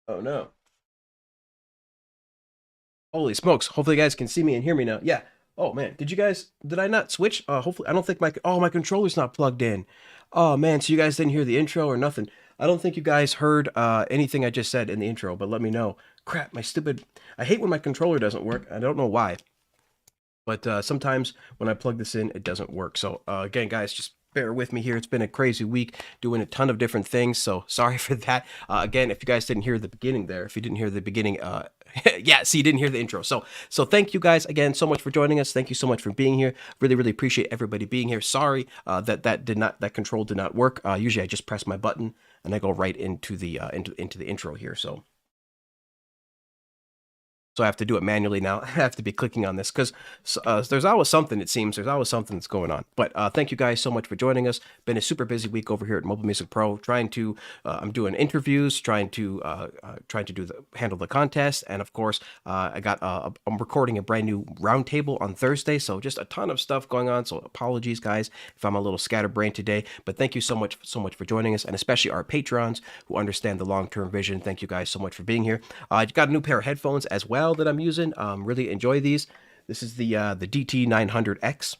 Oh no. Holy smokes. Hopefully you guys can see me and hear me now. Yeah. Oh man, did I not switch? Hopefully I don't think my controller's not plugged in. Oh man, so you guys didn't hear the intro or nothing. I don't think you guys heard anything I just said in the intro, but let me know. Crap, I hate when my controller doesn't work. I don't know why. But sometimes when I plug this in, it doesn't work. So again, guys, just bear with me here. It's been a crazy week doing a ton of different things. So sorry for that. Again, if you guys didn't hear the beginning there, if you didn't hear the beginning, yeah, see, you didn't hear the intro. So thank you guys again so much for joining us. Thank you so much for being here. Really, really appreciate everybody being here. Sorry that control did not work. Usually I just press my button and I go right into the into the intro here. So I have to do it manually now. I have to be clicking on this because there's always something, it seems. There's always something that's going on. But thank you guys so much for joining us. Been a super busy week over here at Mobile Music Pro. I'm doing interviews, trying to handle the contest, and of course, I'm recording a brand new roundtable on Thursday. So just a ton of stuff going on. So apologies, guys, if I'm a little scatterbrained today. But thank you so much for joining us, and especially our patrons who understand the long-term vision. Thank you guys so much for being here. I got a new pair of headphones as well that I'm using. Really enjoy these. This is the DT900X.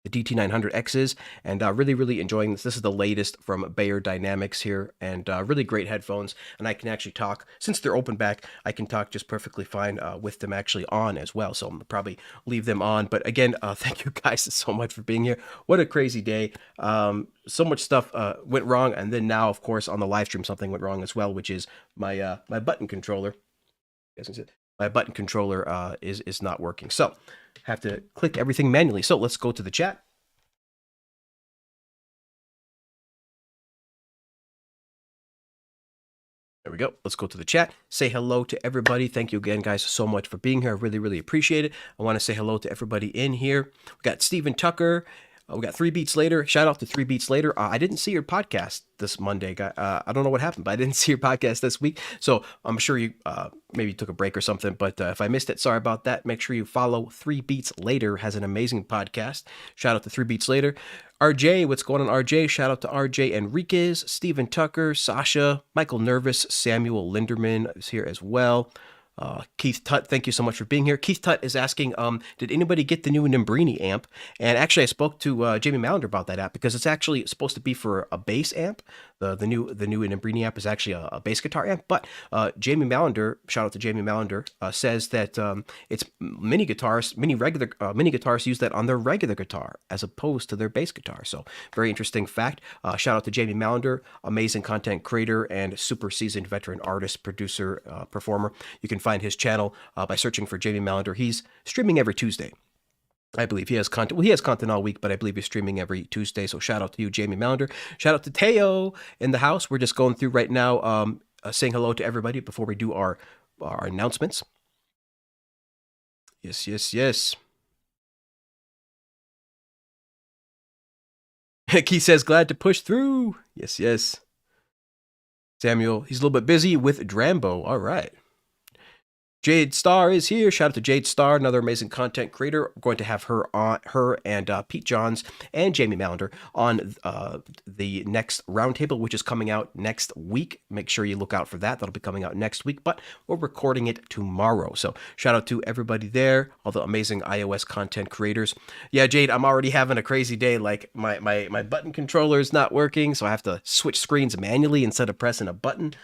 The DT900Xs, and really, really enjoying this. This is the latest from Bayer Dynamics here, and really great headphones. And I can actually talk, since they're open back, I can talk just perfectly fine with them actually on as well. So I'm gonna probably leave them on. But again, thank you guys so much for being here. What a crazy day. So much stuff went wrong, and then now, of course, on the live stream, something went wrong as well, which is my button controller. My button controller is not working. So have to click everything manually. So let's go to the chat. There we go. Let's go to the chat. Say hello to everybody. Thank you again, guys, so much for being here. I really, really appreciate it. I want to say hello to everybody in here. We got Steven Tucker. We got 3 Beats Later. Shout out to 3 Beats Later. I didn't see your podcast this Monday, guy. I don't know what happened, but I didn't see your podcast this week. So I'm sure you maybe took a break or something. But if I missed it, sorry about that. Make sure you follow 3 Beats Later. Has an amazing podcast. Shout out to 3 Beats Later. RJ, what's going on, RJ? Shout out to RJ Enriquez, Stephen Tucker, Sasha, Michael Nervous, Samuel Linderman is here as well. Keith Tutt, thank you so much for being here. Keith Tutt is asking, did anybody get the new Nembrini amp? And actually, I spoke to Jamie Mallender about that app because it's actually supposed to be for a bass amp. The new Nembrini amp is actually a bass guitar amp. But Jamie Mallender, shout out to Jamie Mallender, says that it's mini guitarists use that on their regular guitar as opposed to their bass guitar. So very interesting fact. Shout out to Jamie Mallender, amazing content creator and super seasoned veteran artist, producer, performer. You can find his channel by searching for Jamie Mallender. He's streaming every Tuesday. I believe he has content. Well, he has content all week, but I believe he's streaming every Tuesday. So shout out to you, Jamie Mallender. Shout out to Teo in the house. We're just going through right now, saying hello to everybody before we do our announcements. Yes, yes, yes. Keith says, glad to push through. Yes, yes. Samuel, he's a little bit busy with Drambo. All right. Jade Star is here. Shout out to Jade Star, another amazing content creator. We're going to have her and Pete Johns and Jamie Mallender on the next roundtable, which is coming out next week. Make sure you look out for that. That'll be coming out next week, but we're recording it tomorrow. So shout out to everybody there, all the amazing iOS content creators. Yeah, Jade, I'm already having a crazy day. Like my button controller is not working, so I have to switch screens manually instead of pressing a button.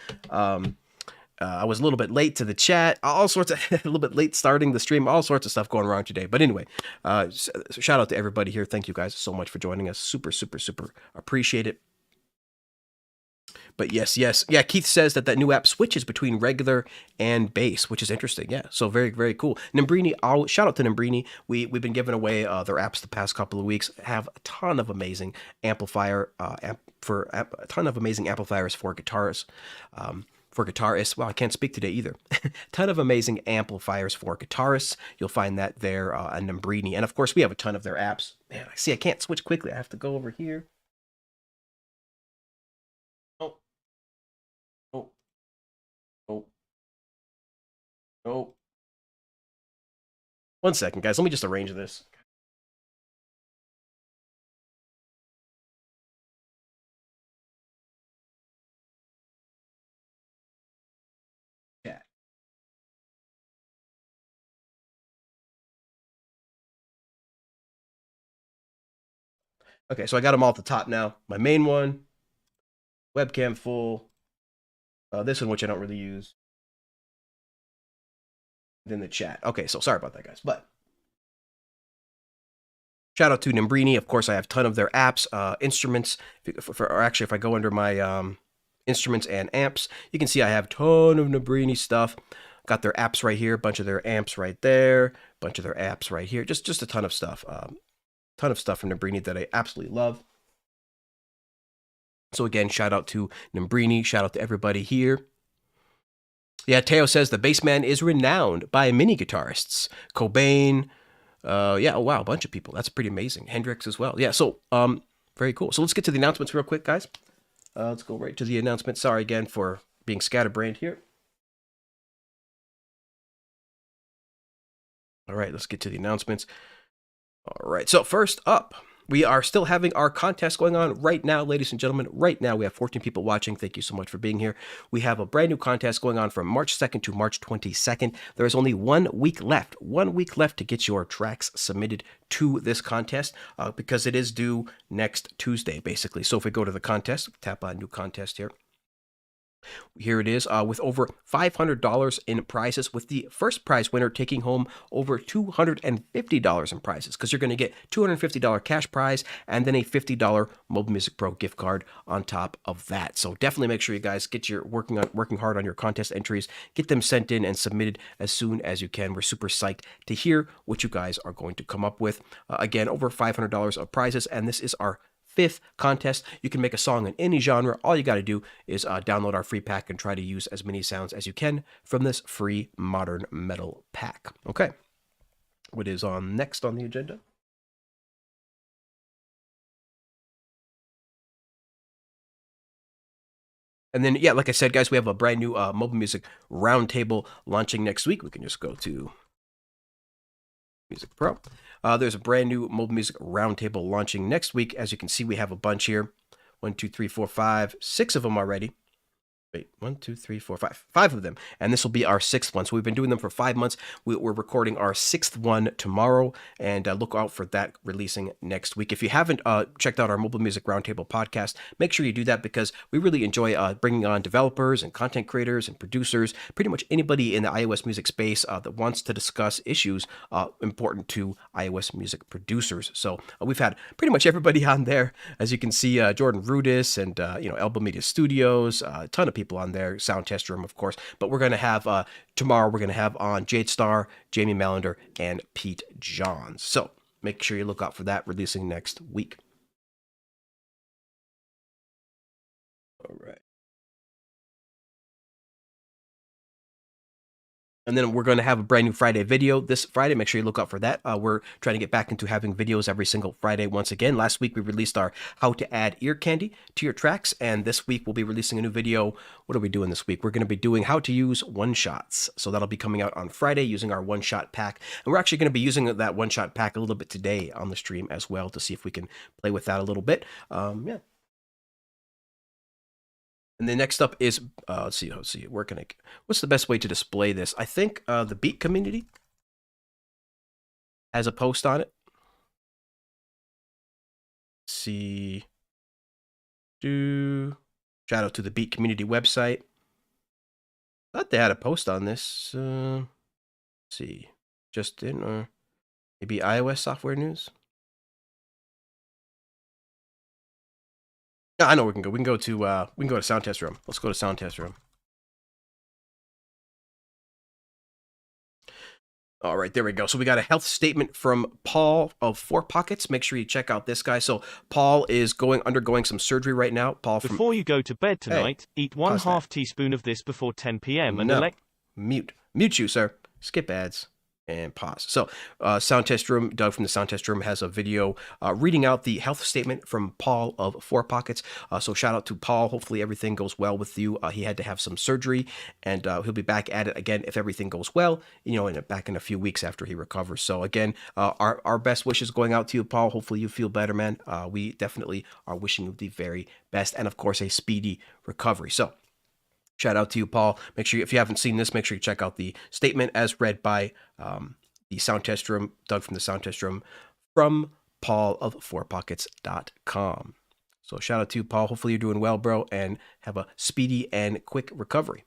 I was a little bit late to the chat, all sorts of, a little bit late starting the stream, all sorts of stuff going wrong today. But anyway, shout out to everybody here. Thank you guys so much for joining us. Super, super, super appreciate it. But yes. Yeah, Keith says that new app switches between regular and bass, which is interesting. Yeah, so very, very cool. Nembrini, shout out to Nembrini. We've been giving away their apps the past couple of weeks. Have a ton of amazing a ton of amazing amplifiers for guitars. For guitarists. Well, I can't speak today either. Ton of amazing amplifiers for guitarists. You'll find that there on Nembrini. And of course, we have a ton of their apps. Man, I can't switch quickly. I have to go over here. Oh, oh, oh, oh. 1 second, guys. Let me just arrange this. Okay, so I got them all at the top now. My main one, webcam full. This one, which I don't really use. Then the chat. Okay, so sorry about that, guys. But shout out to Nimbrini. Of course, I have a ton of their apps, instruments. Or actually, if I go under my instruments and amps, you can see I have a ton of Nimbrini stuff. Got their apps right here, a bunch of their amps right there, a bunch of their apps right here. Just a ton of stuff. Ton of stuff from Nimbrini that I absolutely love. So again, shout out to Nimbrini. Shout out to everybody here. Yeah, Teo says the bassman is renowned by many guitarists. Cobain. Yeah, oh wow, a bunch of people. That's pretty amazing. Hendrix as well. Yeah, so very cool. So let's get to the announcements real quick, guys. Let's go right to the announcement. Sorry again for being scatterbrained here. All right, let's get to the announcements. All right, so first up, we are still having our contest going on right now, ladies and gentlemen. Right now, we have 14 people watching. Thank you so much for being here. We have a brand new contest going on from March 2nd to March 22nd. There is only 1 week left. 1 week left to get your tracks submitted to this contest because it is due next Tuesday, basically. So if we go to the contest, tap on new contest here. Here it is with over $500 in prizes, with the first prize winner taking home over $250 in prizes, because you're going to get $250 cash prize and then a $50 Mobile Music Pro gift card on top of that. So definitely make sure you guys get your working hard on your contest entries, get them sent in and submitted as soon as you can. We're super psyched to hear what you guys are going to come up with. Again, over $500 of prizes, and this is our 5th contest. You can make a song in any genre. All you got to do is download our free pack and try to use as many sounds as you can from this free modern metal pack. Okay, what is on next on the agenda? And then, yeah, like I said, guys, we have a brand new mobile music roundtable launching next week. We can just go to Music Pro. There's a brand new mobile music roundtable launching next week. As you can see, we have a bunch here. 1, 2, 3, 4, 5, 6 of them already. Wait, 1, 2, 3, 4, 5. 5 of them. And this will be our 6th one. So we've been doing them for 5 months. We're recording our 6th one tomorrow. And look out for that releasing next week. If you haven't checked out our Mobile Music Roundtable podcast, make sure you do that, because we really enjoy bringing on developers and content creators and producers, pretty much anybody in the iOS music space that wants to discuss issues important to iOS music producers. So we've had pretty much everybody on there. As you can see, Jordan Rudis and Elba Media Studios, a ton of people on there, Sound Test Room, of course. But we're going to have tomorrow, we're going to have on Jade Star, Jamie Mallender, and Pete Johns. So make sure you look out for that releasing next week. All right. And then we're going to have a brand new Friday video this Friday. Make sure you look out for that. We're trying to get back into having videos every single Friday once again. Last week, we released our how to add ear candy to your tracks. And this week, we'll be releasing a new video. What are we doing this week? We're going to be doing how to use one-shots. So that'll be coming out on Friday using our one-shot pack. And we're actually going to be using that one-shot pack a little bit today on the stream as well to see if we can play with that a little bit. Yeah. And then next up is, let's see, where can what's the best way to display this? I think the Beat community has a post on it. Let's see. Shout out to the Beat community website. Thought they had a post on this. Let's see. Justin, or maybe iOS Software News? I know we can go. We can go to Sound Test Room. Let's go to Sound Test Room. All right, there we go. So we got a health statement from Paul of Four Pockets. Make sure you check out this guy. So Paul is undergoing some surgery right now. Paul, before you go to bed tonight, eat 1/2 teaspoon of this before 10 p.m. and mute you, sir. Skip ads. And pause. So Sound Test Room, Doug from the Sound Test Room has a video reading out the health statement from Paul of Four Pockets. So shout out to Paul. Hopefully everything goes well with you. He had to have some surgery, and he'll be back at it again if everything goes well, back in a few weeks after he recovers. So again, our best wishes going out to you, Paul. Hopefully you feel better, man. We definitely are wishing you the very best, and of course a speedy recovery. So shout out to you, Paul. Make sure, if you haven't seen this, make sure you check out the statement as read by the Sound Test Room, Doug from the Sound Test Room, from Paul of fourpockets.com. So shout out to you, Paul. Hopefully you're doing well, bro, and have a speedy and quick recovery.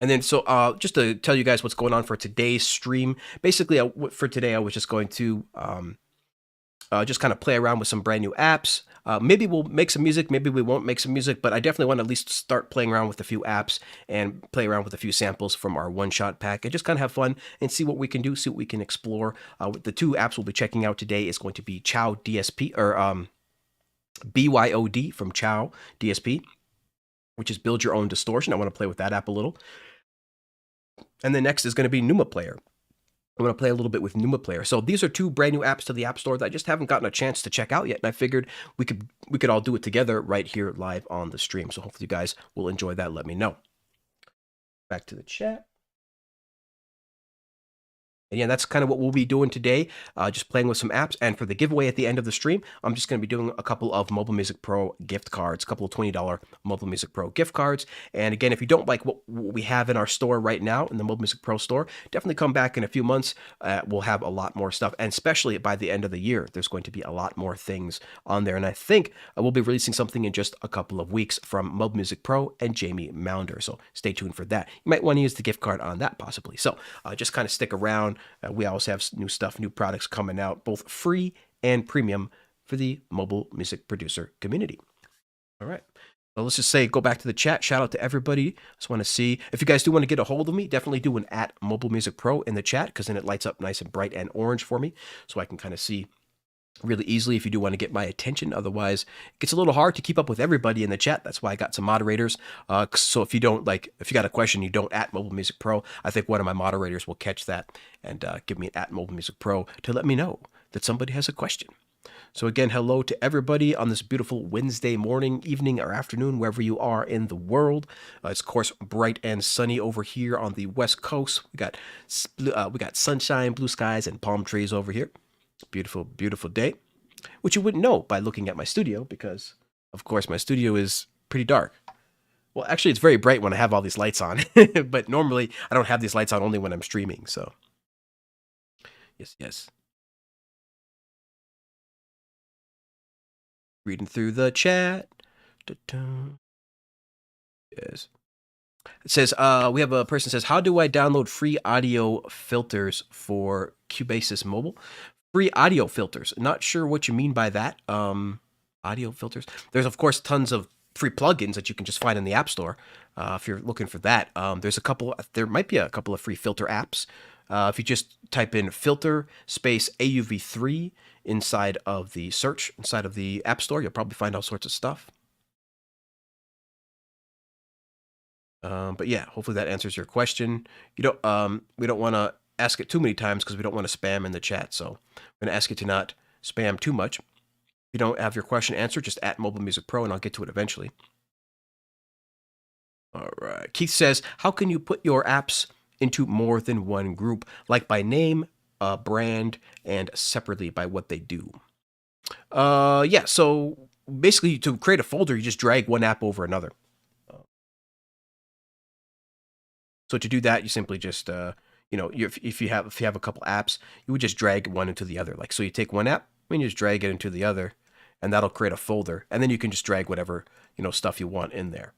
And then, so just to tell you guys what's going on for today's stream, basically for today, I was just going to just kind of play around with some brand new apps. Maybe we'll make some music, maybe we won't make some music, but I definitely want to at least start playing around with a few apps and play around with a few samples from our one-shot pack and just kind of have fun and see what we can do, see what we can explore. The two apps we'll be checking out today is going to be Chow DSP, or BYOD from Chow DSP, which is Build Your Own Distortion. I want to play with that app a little. And then next is going to be Luma Player. I'm going to play a little bit with Luma Player. So these are two brand new apps to the App Store that I just haven't gotten a chance to check out yet. And I figured we could all do it together right here live on the stream. So hopefully you guys will enjoy that. Let me know. Back to the chat. And yeah, that's kind of what we'll be doing today, just playing with some apps. And for the giveaway at the end of the stream, I'm just going to be doing a couple of Mobile Music Pro gift cards, a couple of $20 Mobile Music Pro gift cards. And again, if you don't like what we have in our store right now, in the Mobile Music Pro store, definitely come back in a few months. We'll have a lot more stuff. And especially by the end of the year, there's going to be a lot more things on there. And I think we'll be releasing something in just a couple of weeks from Mobile Music Pro and Jamie Maunder. So stay tuned for that. You might want to use the gift card on that possibly. So just kind of stick around. We always have new stuff, new products coming out, both free and premium for the mobile music producer community. All right. Well, let's just say, go back to the chat. Shout out to everybody. Just want to see, if you guys do want to get a hold of me, definitely do an @MobileMusicPro in the chat, because then it lights up nice and bright and orange for me, so I can kind of see really easily if you do want to get my attention. Otherwise, it gets a little hard to keep up with everybody in the chat. That's why I got some moderators. So if you got a question, you don't @Mobile Music Pro, I think one of my moderators will catch that and give me an @Mobile Music Pro to let me know that somebody has a question. So again, hello to everybody on this beautiful Wednesday morning, evening, or afternoon, wherever you are in the world. It's of course bright and sunny over here on the West Coast. We got sunshine, blue skies, and palm trees over here. Beautiful, beautiful day, which you wouldn't know by looking at my studio, because of course my studio is pretty dark. Well, actually it's very bright when I have all these lights on, but normally I don't have these lights on, only when I'm streaming. So yes. Reading through the chat. Yes. It says, we have a person says, how do I download free audio filters for Cubasis Mobile? Free audio filters. Not sure what you mean by that. Audio filters. There's, of course, tons of free plugins that you can just find in the App Store. If you're looking for that, there might be a couple of free filter apps. If you just type in filter space AUV3 inside of the search, inside of the App Store, you'll probably find all sorts of stuff. But yeah, hopefully that answers your question. We don't want to ask it too many times because we don't want to spam in the chat. So I'm going to ask you to not spam too much. If you don't have your question answered, just @Mobile Music Pro and I'll get to it eventually. All right. Keith says, how can you put your apps into more than one group, like by name, brand, and separately by what they do? Yeah, so basically to create a folder, you just drag one app over another. So to do that, you simply just, if you have a couple apps, you would just drag one into the other. Like, so you take one app and you just drag it into the other, and that'll create a folder. And then you can just drag whatever, stuff you want in there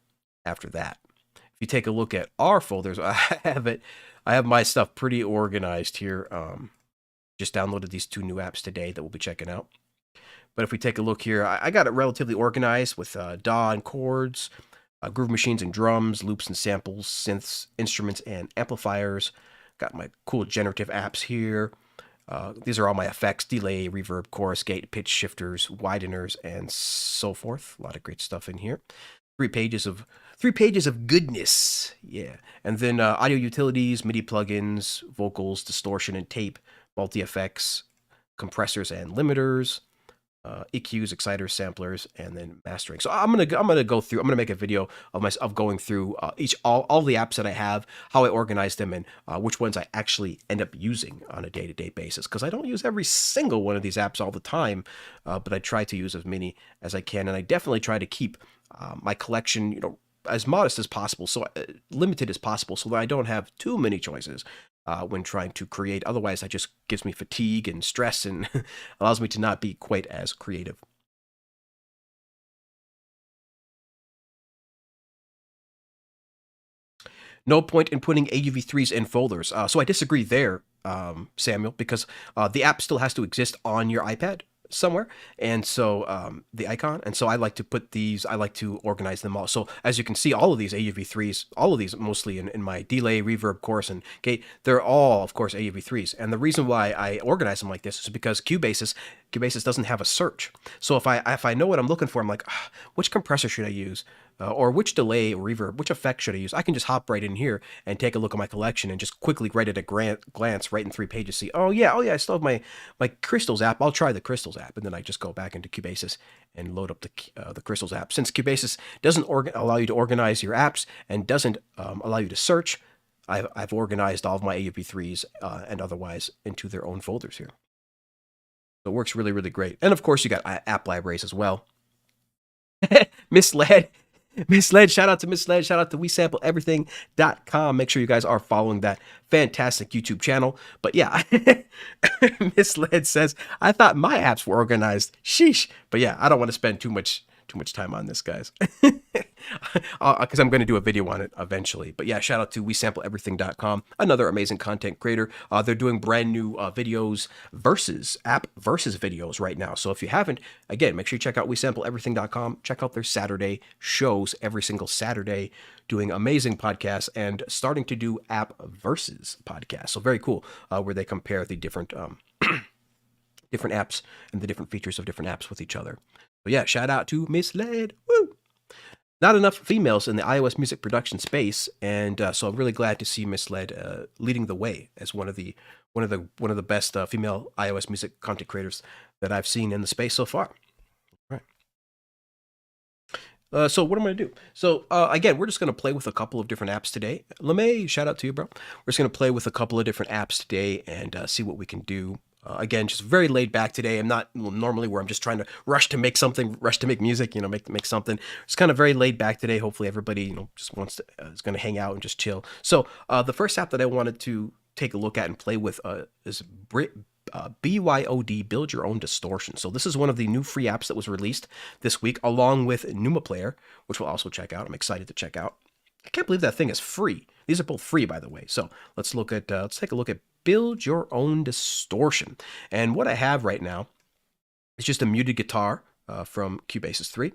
after that. If you take a look at our folders, I have my stuff pretty organized here. Just downloaded these two new apps today that we'll be checking out. But if we take a look here, I got it relatively organized with DAW and chords, groove machines and drums, loops and samples, synths, instruments, and amplifiers. Got my cool generative apps here. These are all my effects: delay, reverb, chorus gate, pitch shifters, wideners, and so forth. A lot of great stuff in here. 3 pages of goodness. Yeah. And then audio utilities, MIDI plugins, vocals, distortion and tape, multi-effects, compressors and limiters, EQs, exciters, samplers, and then mastering. So I'm gonna make a video of going through all the apps that I have, how I organize them, and which ones I actually end up using on a day-to-day basis. Because I don't use every single one of these apps all the time, but I try to use as many as I can, and I definitely try to keep my collection, as modest as possible, so limited as possible, so that I don't have too many choices. when trying to create. Otherwise, that just gives me fatigue and stress and allows me to not be quite as creative. No point in putting AUV3s in folders. So I disagree there, Samuel, because the app still has to exist on your iPad somewhere, and so the icon, and so I like to put these, I like to organize them all. So as you can see, all of these AUV3s, all of these mostly in my delay, reverb, chorus, and gate, they're all, of course, AUV3s. And the reason why I organize them like this is because Cubasis doesn't have a search. So if I know what I'm looking for, I'm like, which compressor should I use? Or which delay or reverb, which effect should I use? I can just hop right in here and take a look at my collection and just quickly right at a glance, right in 3 pages, see, oh yeah, I still have my Crystals app. I'll try the Crystals app, and then I just go back into Cubasis and load up the Crystals app. Since Cubasis doesn't allow you to organize your apps and doesn't allow you to search, I've organized all of my AUP3s and otherwise into their own folders here. So it works really, really great. And of course, you got app libraries as well. Misled. Shout out to Misled. Shout out to WeSampleEverything.com. Make sure you guys are following that fantastic YouTube channel. But yeah, Misled says, I thought my apps were organized. Sheesh. But yeah, I don't want to spend too much time on this, guys, because I'm going to do a video on it eventually. But yeah, shout out to WeSampleEverything.com, another amazing content creator. They're doing brand new app versus videos right now. So if you haven't, again, make sure you check out WeSampleEverything.com. Check out their Saturday shows every single Saturday, doing amazing podcasts and starting to do app versus podcasts. So very cool, where they compare the different different apps and the different features of different apps with each other. But yeah, shout out to Misled. Woo! Not enough females in the iOS music production space, and so I'm really glad to see Misled leading the way as one of the best female iOS music content creators that I've seen in the space so far. All right. So what am I going to do? So again, we're just going to play with a couple of different apps today. LeMay, shout out to you, bro. We're just going to play with a couple of different apps today and see what we can do. Again, just very laid back today. I'm not normally where I'm just trying to rush to make music, make something. It's kind of very laid back today. Hopefully everybody, just wants to, is going to hang out and just chill. So the first app that I wanted to take a look at and play with is BYOD, Build Your Own Distortion. So this is one of the new free apps that was released this week, along with Luma Player, which we'll also check out. I'm excited to check out. I can't believe that thing is free. These are both free, by the way. So let's take a look at Build Your Own Distortion. And what I have right now is just a muted guitar from Cubasis 3.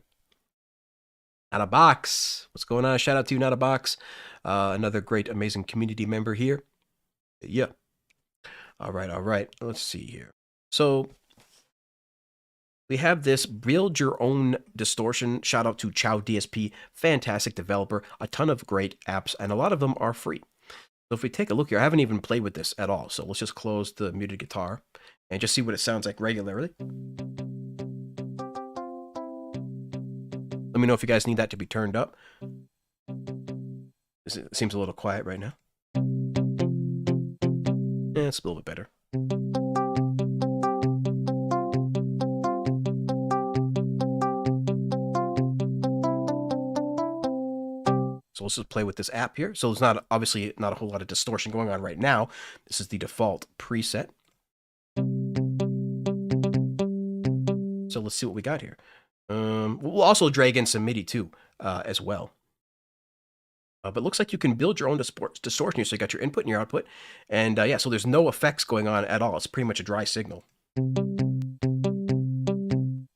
Not a box. What's going on? Shout out to you, Not a Box. Another great, amazing community member here. Yeah. All right. Let's see here. So we have this Build Your Own Distortion. Shout out to Chow DSP. Fantastic developer. A ton of great apps, and a lot of them are free. So if we take a look here, I haven't even played with this at all. So let's just close the muted guitar and just see what it sounds like regularly. Let me know if you guys need that to be turned up. It seems a little quiet right now. It's a little bit better. So let's just play with this app here. So there's obviously not a whole lot of distortion going on right now. This is the default preset. So let's see what we got here. We'll also drag in some MIDI too, as well. But it looks like you can build your own distortion here. So you got your input and your output. And yeah, so there's no effects going on at all. It's pretty much a dry signal. If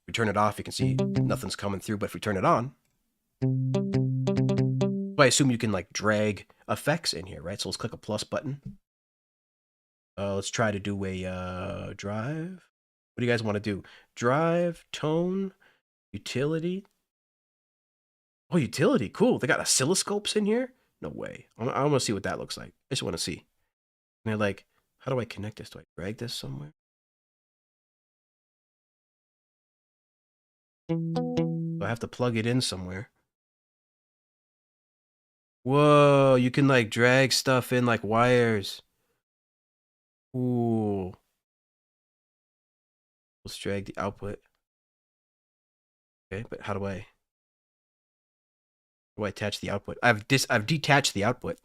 we turn it off, you can see nothing's coming through. But if we turn it on, I assume you can like drag effects in here, right? So let's click a plus button. Let's try to do a drive. What do you guys want to do? Drive, tone, utility. Oh, utility. Cool. They got oscilloscopes in here? No way. I want to see what that looks like. I just want to see. And they're like, how do I connect this? Do I drag this somewhere? Do I have to plug it in somewhere? Whoa, you can like drag stuff in like wires. Ooh. Let's drag the output. Okay, but how do I attach the output? I've detached the output.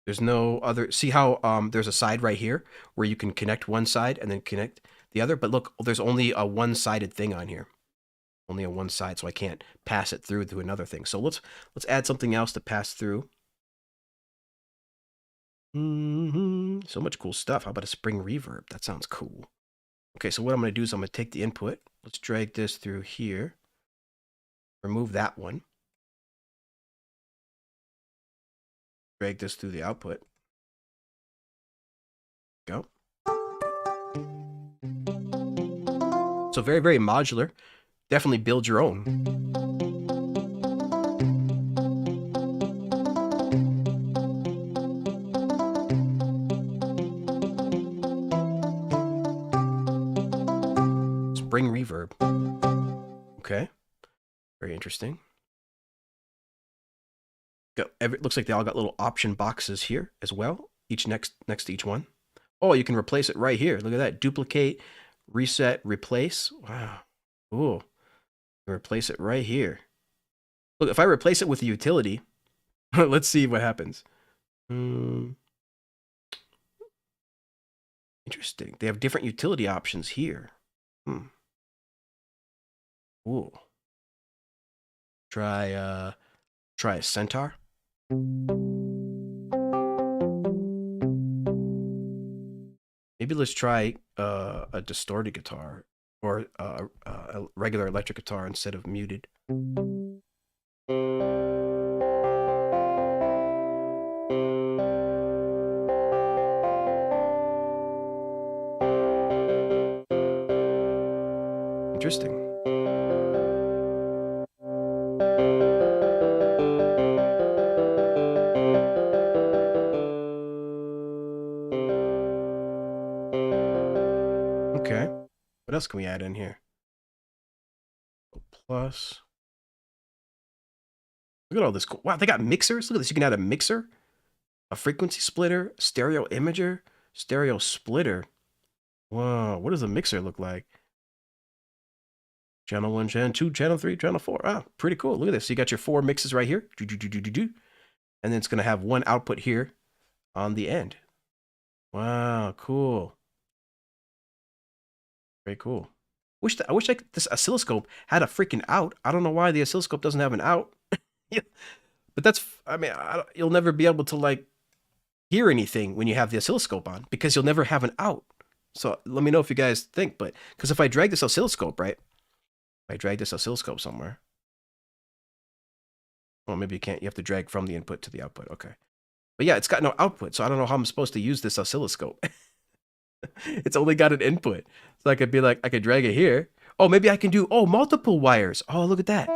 There's no other. See how there's a side right here where you can connect one side and then connect the other. But look, there's only a one-sided thing on here. Only on one side, so I can't pass it through to another thing. So let's add something else to pass through. So much cool stuff. How about a spring reverb? That sounds cool. Okay, so what I'm going to do is I'm going to take the input. Let's drag this through here. Remove that one. Drag this through the output. Go. So very, very modular. Definitely build your own. Spring reverb. Okay. Very interesting. Looks like they all got little option boxes here as well. Each next to each one. Oh, you can replace it right here. Look at that. Duplicate, reset, replace. Wow. Cool. Replace it right here. Look, if I replace it with a utility, let's see what happens. Interesting. They have different utility options here. Ooh. Try a centaur. Maybe let's try a distorted guitar or a regular electric guitar instead of muted. Interesting. Okay. What else can we add in here? Plus. Look at all this cool. Wow, they got mixers. Look at this. You can add a mixer, a frequency splitter, stereo imager, stereo splitter. Wow, what does a mixer look like? Channel 1, channel 2, channel 3, channel 4. Ah, pretty cool. Look at this. So you got your 4 mixes right here. And then it's going to have one output here on the end. Wow, cool. Very cool. I wish this oscilloscope had a freaking out. I don't know why the oscilloscope doesn't have an out. Yeah. But that's, I mean, you'll never be able to like hear anything when you have the oscilloscope on because you'll never have an out. So let me know if you guys think, but because if I drag this oscilloscope, right? If I drag this oscilloscope somewhere. Well, maybe you can't. You have to drag from the input to the output. Okay. But yeah, it's got no output. So I don't know how I'm supposed to use this oscilloscope. It's only got an input. So I could be like, I could drag it here. Oh, maybe I can do, multiple wires. Oh, look at that.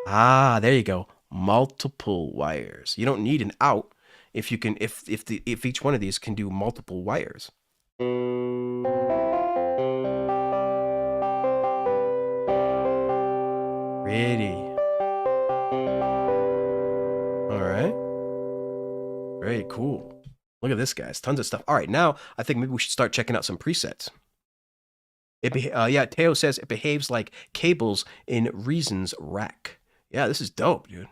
Ah, there you go. Multiple wires. You don't need an out if you can, if each one of these can do multiple wires. Pretty. All right. Very cool. Look at this, guys. Tons of stuff. All right, now I think maybe we should start checking out some presets. Yeah, Teo says it behaves like cables in Reason's rack. Yeah, this is dope, dude.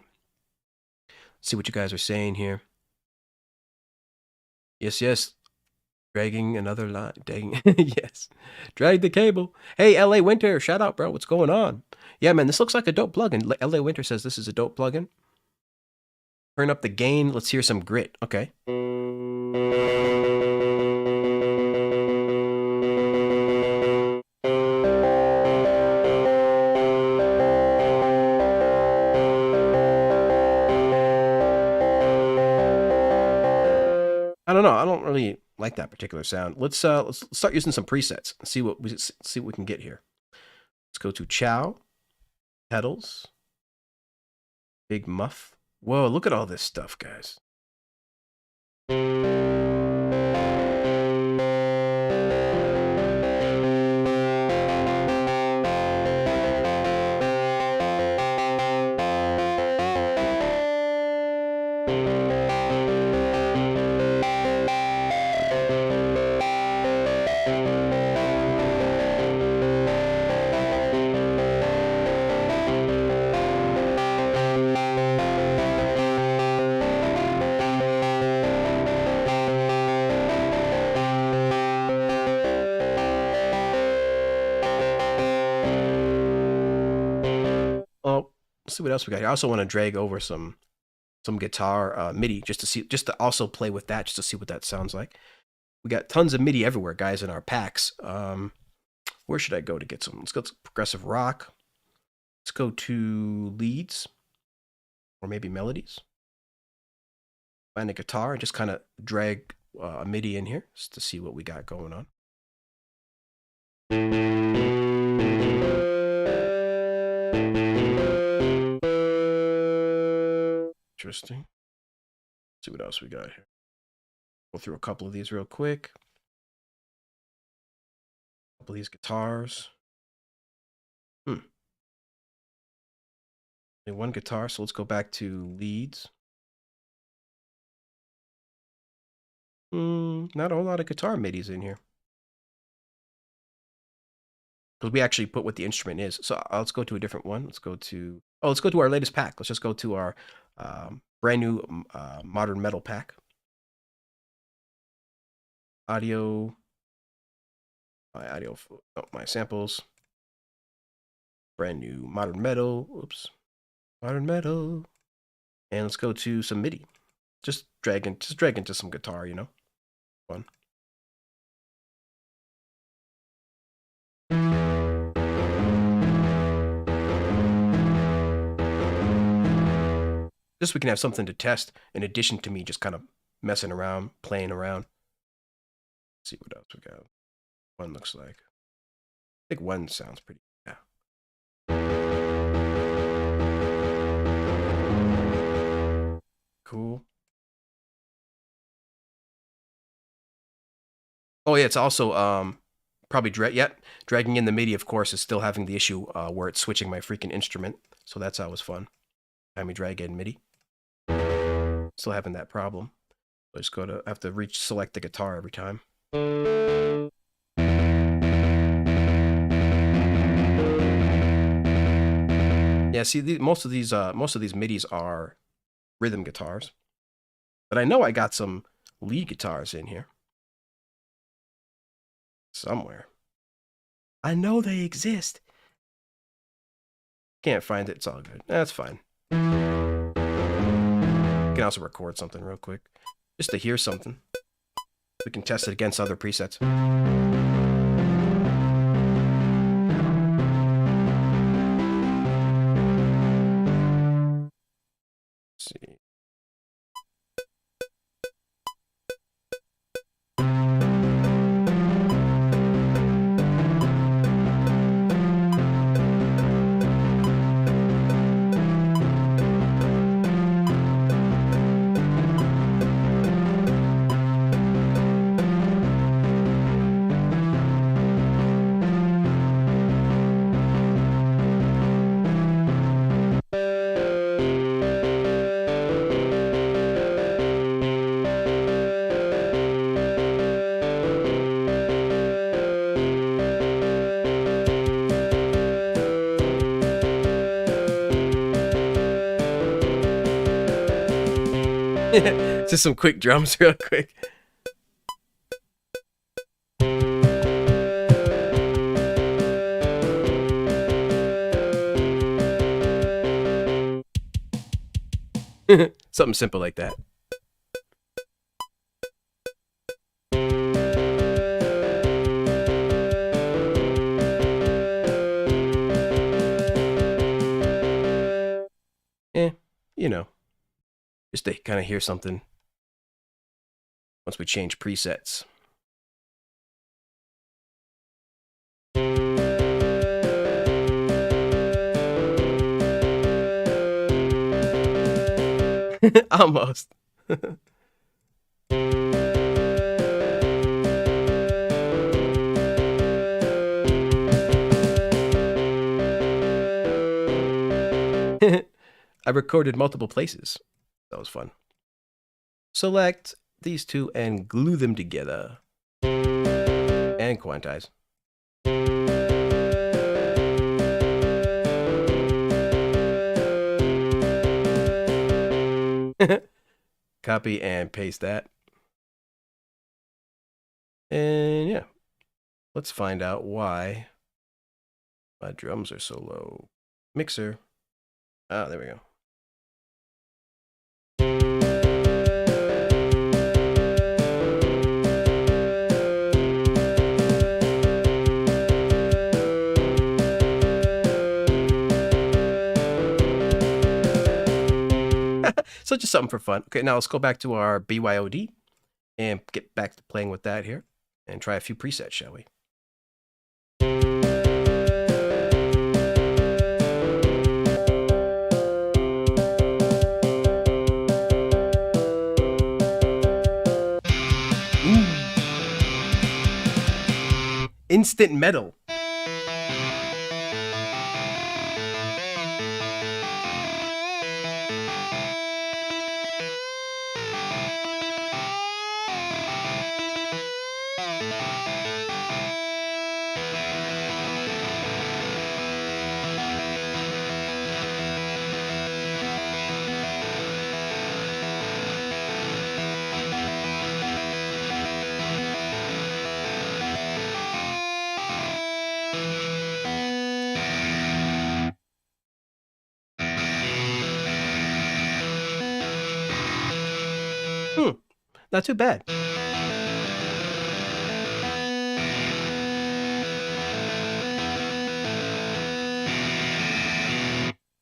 Let's see what you guys are saying here. Yes. Dragging another line. Dang. Yes. Drag the cable. Hey, LA Winter, shout out, bro. What's going on? Yeah, man, this looks like a dope plugin. LA Winter says this is a dope plugin. Turn up the gain. Let's hear some grit. Okay. I don't know. I don't really like that particular sound. Let's start using some presets and see what we can get here. Let's go to Chow, pedals, big muff. Whoa, look at all this stuff, guys. Let's see what else we got here. I also want to drag over some guitar MIDI just to also play with that, just to see what that sounds like. We got tons of MIDI everywhere, guys, in our packs. Where should I go to get some? Let's go to progressive rock. Let's go to leads, or maybe melodies. Find a guitar and just kind of drag a MIDI in here just to see what we got going on. Interesting. Let's see what else we got here. Go through a couple of these real quick. A couple of these guitars. Only one guitar, so let's go back to leads. Not a whole lot of guitar MIDIs in here. Because we actually put what the instrument is. So let's go to a different one. Let's go to our latest pack. Let's just go to our brand new modern metal pack. Audio. My samples. Brand new modern metal. Oops. Modern metal. And let's go to some MIDI. Just drag into some guitar, you know. Fun. Just so we can have something to test in addition to me just kind of messing around, playing around. Let's see what else we got. One looks like. I think one sounds pretty. Yeah. Cool. Oh yeah, it's also probably dragging in the MIDI, of course, is still having the issue where it's switching my freaking instrument. So that's always fun. Time we drag in MIDI. Still having that problem. So I just have to select the guitar every time. Yeah, see, most of these MIDIs are rhythm guitars, but I know I got some lead guitars in here somewhere. I know they exist. Can't find it. It's all good. That's fine. You can also record something real quick, just to hear something. We can test it against other presets. Let's see. Just some quick drums real quick. Something simple like that. You know, just to kind of hear something once we change presets. Almost. I recorded multiple places. That was fun. Select these two and glue them together. And quantize. Copy and paste that. And yeah, let's find out why my drums are so low. Mixer. Oh, there we go. So just something for fun. Okay, now let's go back to our BYOD and get back to playing with that here and try a few presets, shall we? Ooh. Instant metal. Not too bad.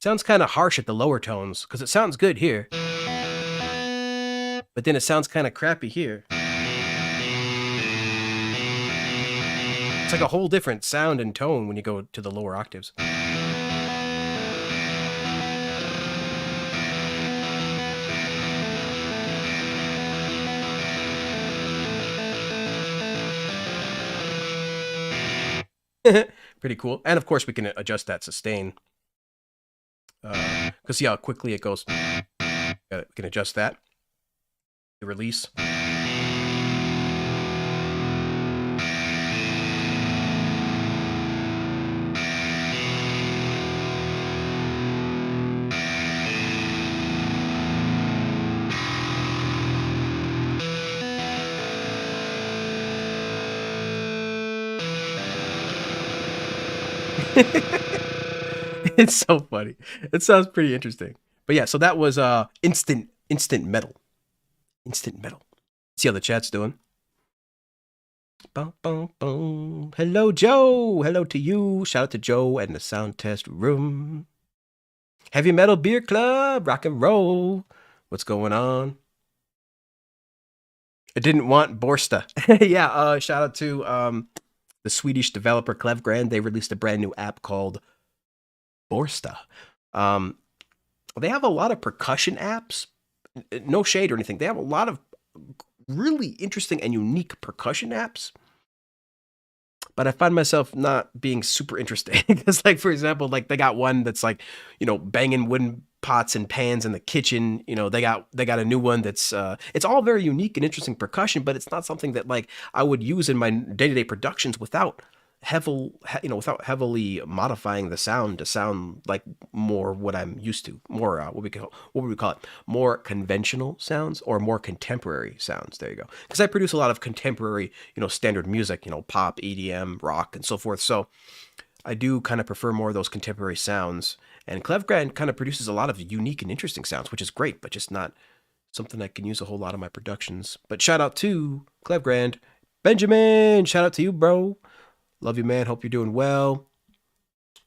Sounds kind of harsh at the lower tones, because it sounds good here. But then it sounds kind of crappy here. It's like a whole different sound and tone when you go to the lower octaves. Pretty cool. And of course we can adjust that sustain. Because see how quickly it goes. We can adjust that. The release. It's so funny. It sounds pretty interesting. But yeah, so that was instant metal. Instant metal. See how the chat's doing. Boom, boom, boom. Hello, Joe. Hello to you. Shout out to Joe and the sound test room. Heavy Metal Beer Club. Rock and roll. What's going on? I didn't want Borsta. Yeah, shout out to the Swedish developer Clevgrand. They released a brand new app called Borsta. They have a lot of percussion apps. No shade or anything. They have a lot of really interesting and unique percussion apps. But I find myself not being super interested. Because, like, for example, like they got one that's like, you know, banging wooden pots and pans in the kitchen. You know, they got a new one that's it's all very unique and interesting percussion, but it's not something that like I would use in my day-to-day productions without without heavily modifying the sound to sound like more what I'm used to, more what would we call it, more conventional sounds or more contemporary sounds. There you go. Because I produce a lot of contemporary, standard music, pop, EDM, rock, and so forth. So I do kind of prefer more of those contemporary sounds. And Clevgrand kind of produces a lot of unique and interesting sounds, which is great, but just not something I can use a whole lot of my productions. But shout out to Clevgrand. Benjamin, shout out to you, bro. Love you, man. Hope you're doing well.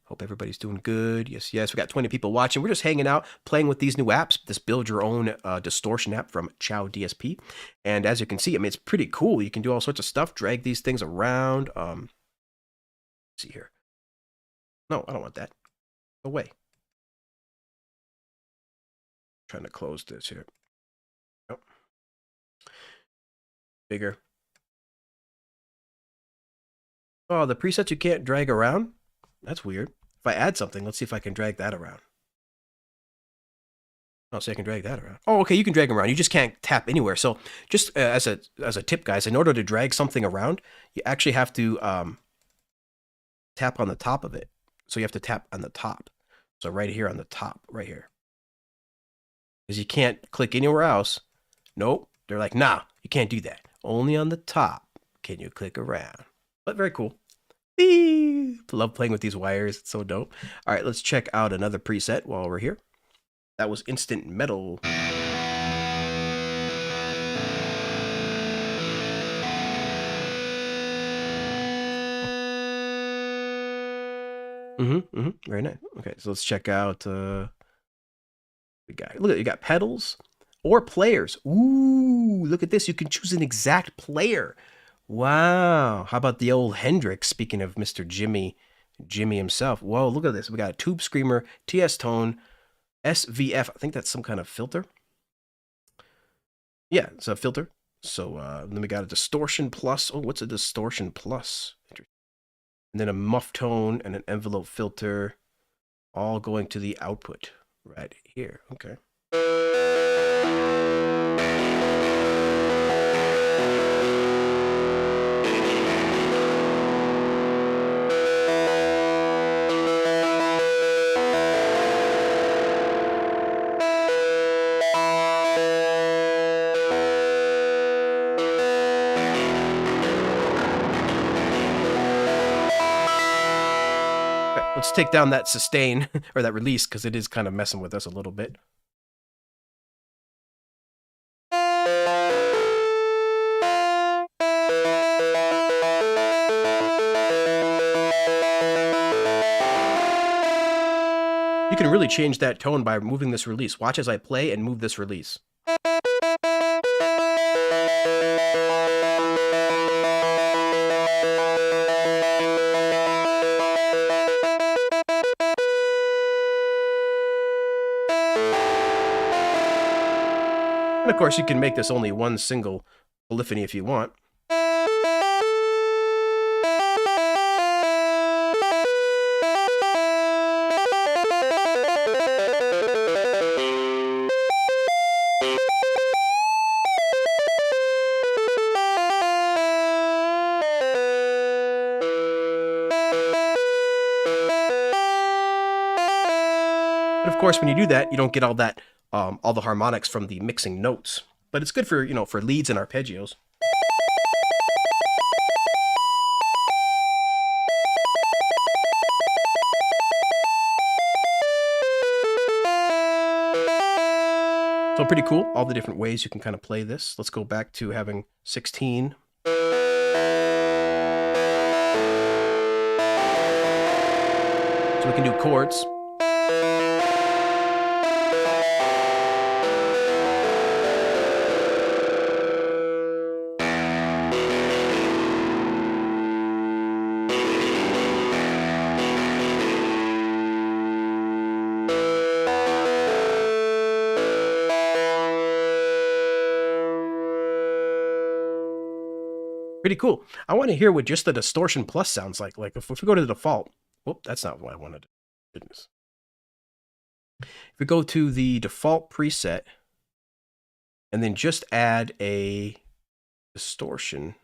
Hope everybody's doing good. Yes. We got 20 people watching. We're just hanging out, playing with these new apps. This Build Your Own Distortion app from Chow DSP. And as you can see, I mean, it's pretty cool. You can do all sorts of stuff, drag these things around. Let's see here. No, I don't want that. Go away. Trying to close this here. Nope. Bigger. Oh, the presets you can't drag around? That's weird. If I add something, let's see if I can drag that around. Oh, so I can drag that around. Oh, okay, you can drag them around. You just can't tap anywhere. So just as a tip, guys, in order to drag something around, you actually have to tap on the top of it. So you have to tap on the top. So right here on the top, right here. Because you can't click anywhere else. Nope. They're like, nah, you can't do that. Only on the top can you click around. But very cool. Love playing with these wires. It's so dope. All right, let's check out another preset while we're here. That was Instant Metal. Very nice. Okay, so let's check out the guy. Look at, you got pedals or players. Ooh, look at this. You can choose an exact player. Wow. How about the old Hendrix? Speaking of Mr. Jimmy himself. Whoa, look at this. We got a Tube Screamer, TS Tone, SVF. I think that's some kind of filter. Yeah, it's a filter. So then we got a Distortion Plus. Oh, what's a Distortion Plus? And then a muff tone and an envelope filter, all going to the output right here. Okay. Let's take down that sustain, or that release, because it is kind of messing with us a little bit. You can really change that tone by moving this release. Watch as I play and move this release. And of course, you can make this only one single polyphony if you want. But of course, when you do that, you don't get all that all the harmonics from the mixing notes. But it's good for, you know, for leads and arpeggios. So pretty cool, all the different ways you can kind of play this. Let's go back to having 16. So we can do chords. Pretty cool. I want to hear what just the Distortion Plus sounds like. Like if we go to the default. Whoop, that's not what I wanted. Goodness. If we go to the default preset and then just add a distortion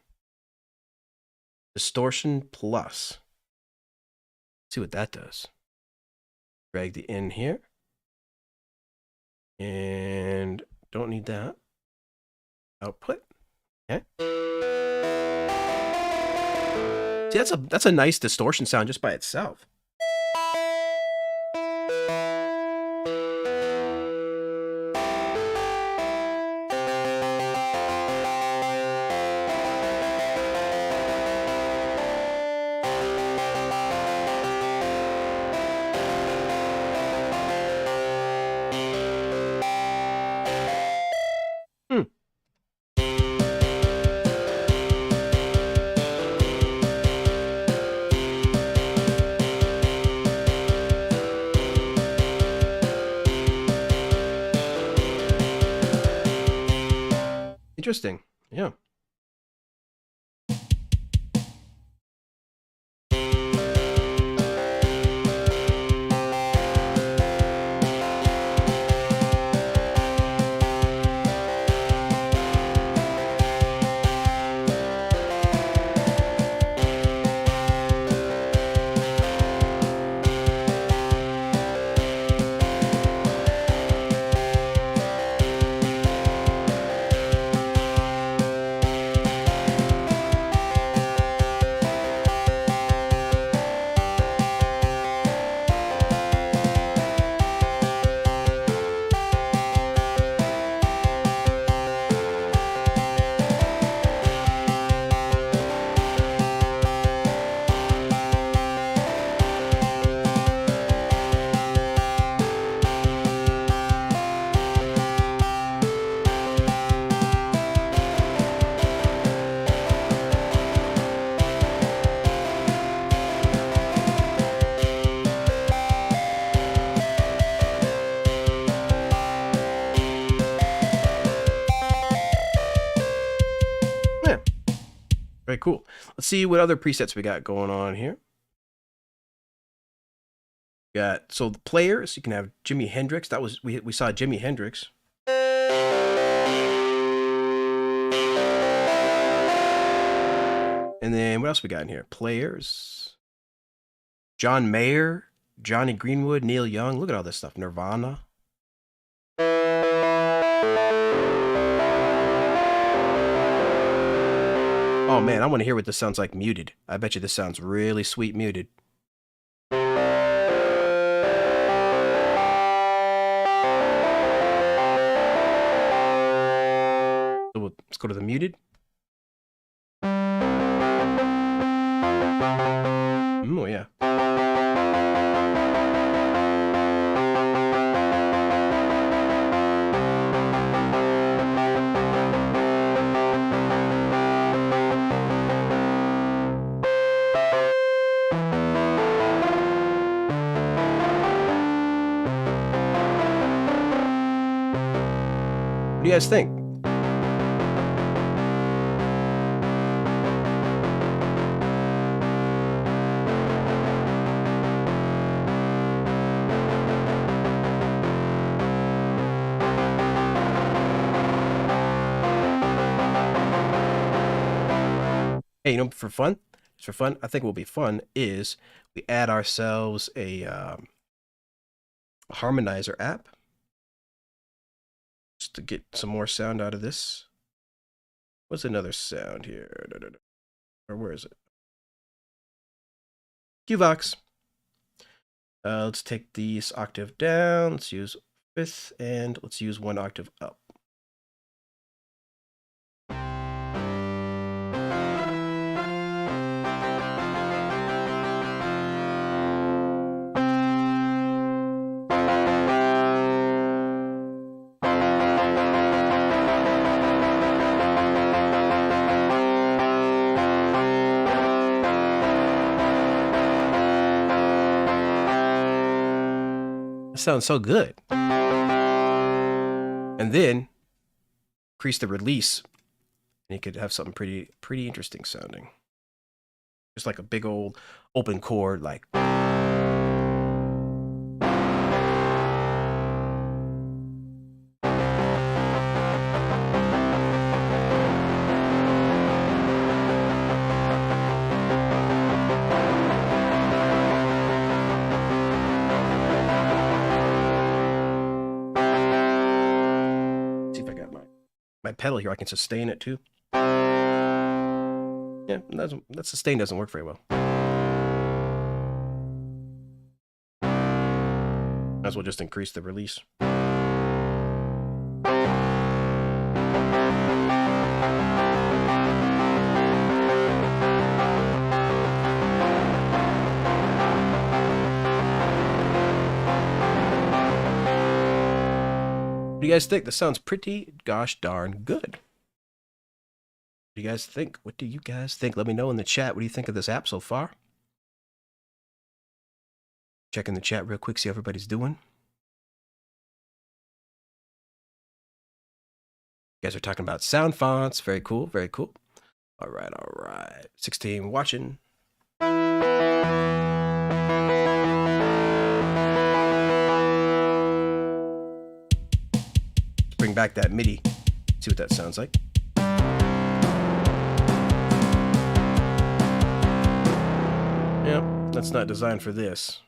plus. See what that does. Drag the in here. And don't need that. Output. Okay. See, that's a nice distortion sound just by itself. Interesting. Yeah. Let's see what other presets we got going on here. We got, so the players, you can have Jimi Hendrix. That was, we saw Jimi Hendrix. And then what else we got in here? Players. John Mayer, Johnny Greenwood, Neil Young. Look at all this stuff. Nirvana. Oh man, I want to hear what this sounds like muted. I bet you this sounds really sweet muted. So let's go to the muted. Oh yeah. What do you guys think? Hey, you know, for fun, I think what will be fun is we add ourselves a Harmonizer app just to get some more sound out of this. What's another sound here? Or where is it? Qvox. Let's take this octave down. Let's use fifth, and let's use one octave up. Sounds so good. And then increase the release, and you could have something pretty interesting sounding. Just like a big old open chord, like. My pedal here, I can sustain it too. Yeah, that sustain doesn't work very well. Might as well just increase the release. What do you guys think? This sounds pretty gosh darn good. What do you guys think? What do you guys think? Let me know in the chat. What do you think of this app so far? Checking the chat real quick, see how everybody's doing. You guys are talking about sound fonts. Very cool, very cool. All right. 16 watching. Bring back that MIDI. See what that sounds like. Yep, that's not designed for this.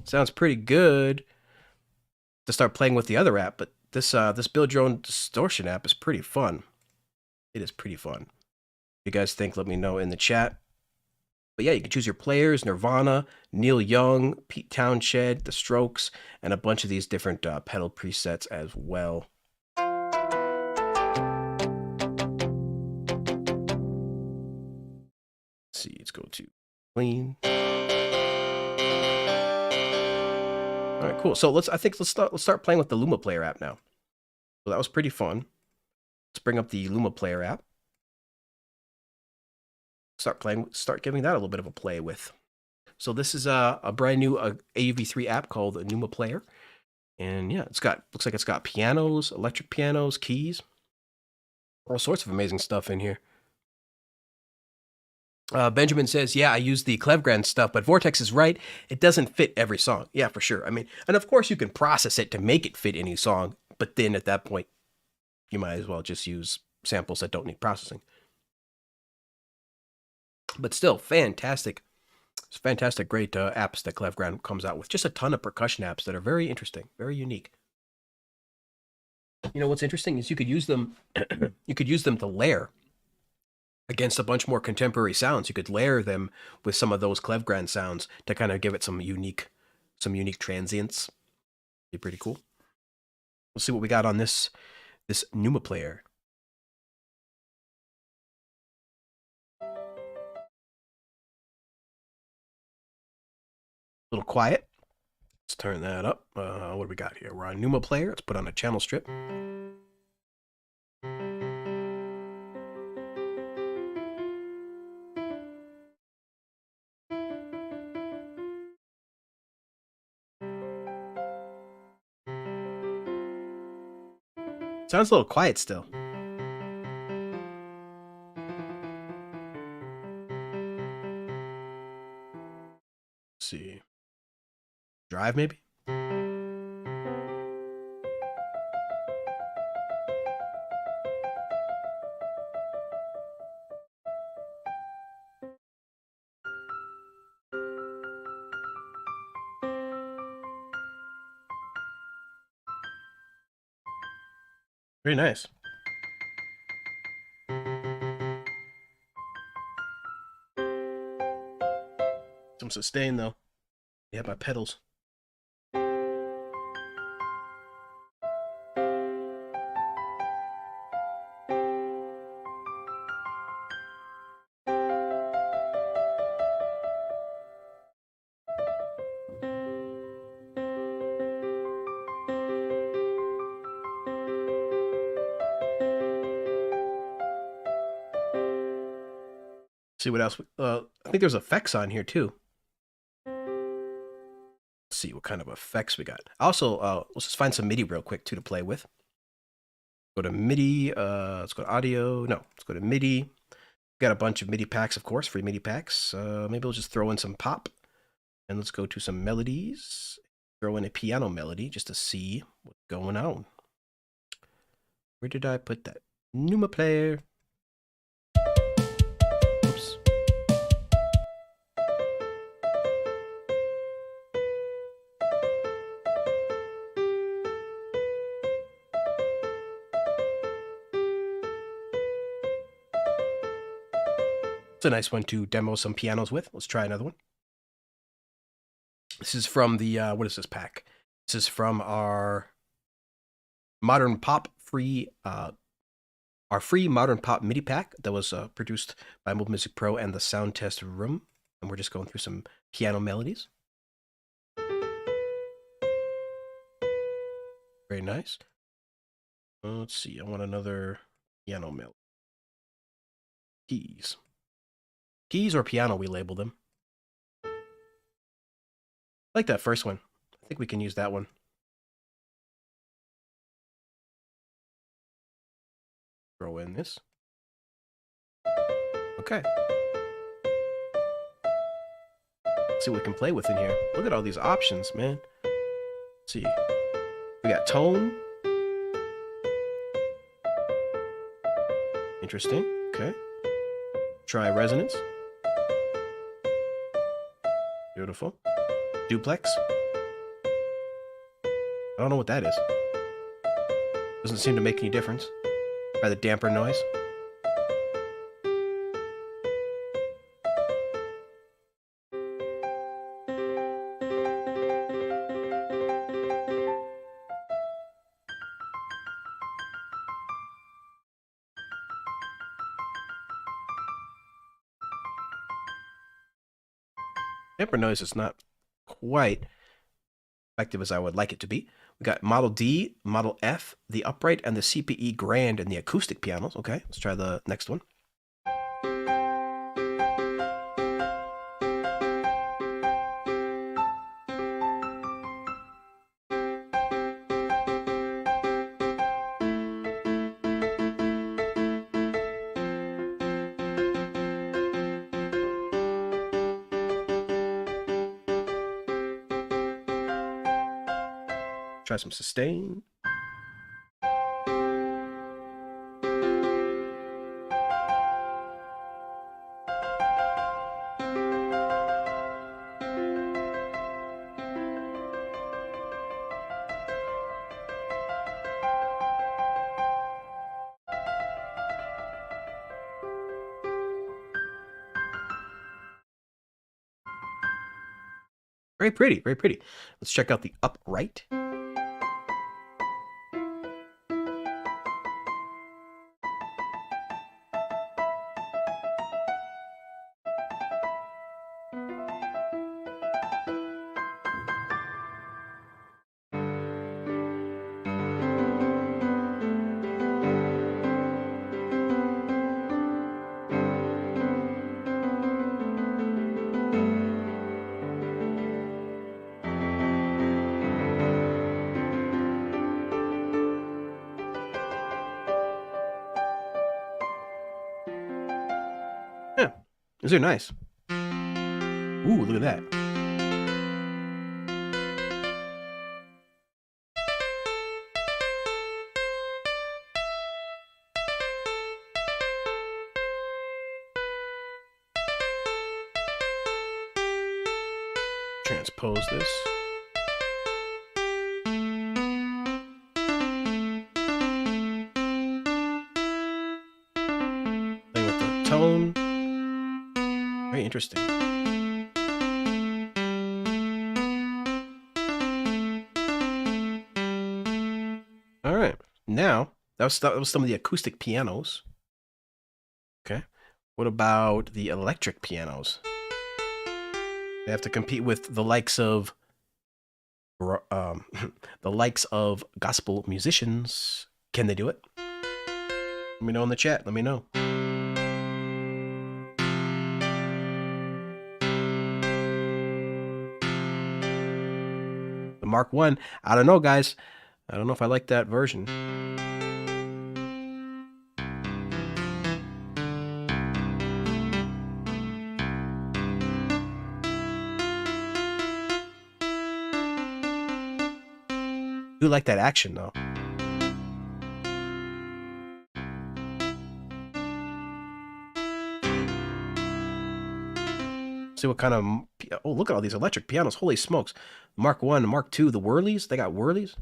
Sounds pretty good to start playing with the other app, but this Build Your Own Distortion app is pretty fun. It is pretty fun. If you guys think, let me know in the chat. But yeah, you can choose your players, Nirvana, Neil Young, Pete Townshend, The Strokes, and a bunch of these different pedal presets as well. Let's see, let's go to clean. All right, cool. So let's start playing with the Luma Player app now. So that was pretty fun. Let's bring up the Luma Player app. Start giving that a little bit of a play with. So this is a brand new AUV3 app called the Luma Player. And yeah, looks like it's got pianos, electric pianos, keys, all sorts of amazing stuff in here. Benjamin says, yeah, I use the Clevgran stuff, but Vortex is right. It doesn't fit every song. Yeah, for sure. I mean, and of course you can process it to make it fit any song, but then at that point, you might as well just use samples that don't need processing. But still, fantastic. It's fantastic, great apps that Clevgran comes out with. Just a ton of percussion apps that are very interesting, very unique. You know, what's interesting is you could use them, you could use them to layer against a bunch more contemporary sounds. You could layer them with some of those Clevgran sounds to kind of give it some unique transients. Be pretty cool. We'll see what we got on this Luma Player. A little quiet. Let's turn that up. What do we got here? We're on Luma Player. Let's put on a channel strip. Sounds a little quiet still. Let's see. Drive maybe? Very nice. Some sustain though. Yeah, my pedals. See what else. I think there's effects on here too. Let's see what kind of effects we got. Also, let's just find some MIDI real quick too to play with. Go to MIDI. Let's go to audio. No, let's go to MIDI. Got a bunch of MIDI packs, of course, free MIDI packs. Maybe we'll just throw in some pop, and let's go to some melodies. Throw in a piano melody just to see what's going on. Where did I put that? Luma Player. Oops. It's a nice one to demo some pianos with. Let's try another one. This is from the, what is this pack? This is from our Modern Pop free, our free Modern Pop MIDI pack that was produced by Mobile Music Pro and the Sound Test Room. And we're just going through some piano melodies. Very nice. Let's see, I want another piano melody. Keys. Keys or piano, we label them. I like that first one. I think we can use that one. Throw in this. Okay. Let's see what we can play with in here. Look at all these options, man. Let's see. We got tone. Interesting. Okay. Try resonance. Beautiful. Duplex. I don't know what that is. Doesn't seem to make any difference. By the damper noise. Damper noise is not quite effective as I would like it to be. We got Model D, Model F, the upright, and the CPE Grand and the acoustic pianos. Okay, let's try the next one. Try some sustain. Very pretty, very pretty. Let's check out the upright. Yeah, these are nice. Ooh, look at that. Transpose this. Playing with the tone. Very interesting. All right. Now, that was some of the acoustic pianos. Okay. What about the electric pianos? They have to compete with the likes of gospel musicians. Can they do it? Let me know in the chat. Let me know. The Mark I. I don't know, guys. I don't know if I like that version. I do like that action, though. See what kind of... Oh, look at all these electric pianos. Holy smokes. Mark I, Mark II, the whirlies. They got whirlies.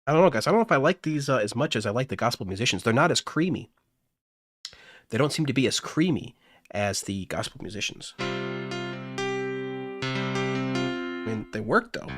I don't know, guys. I don't know if I like these as much as I like the gospel musicians. They're not as creamy. They don't seem to be as creamy as the gospel musicians. I mean, they work, though.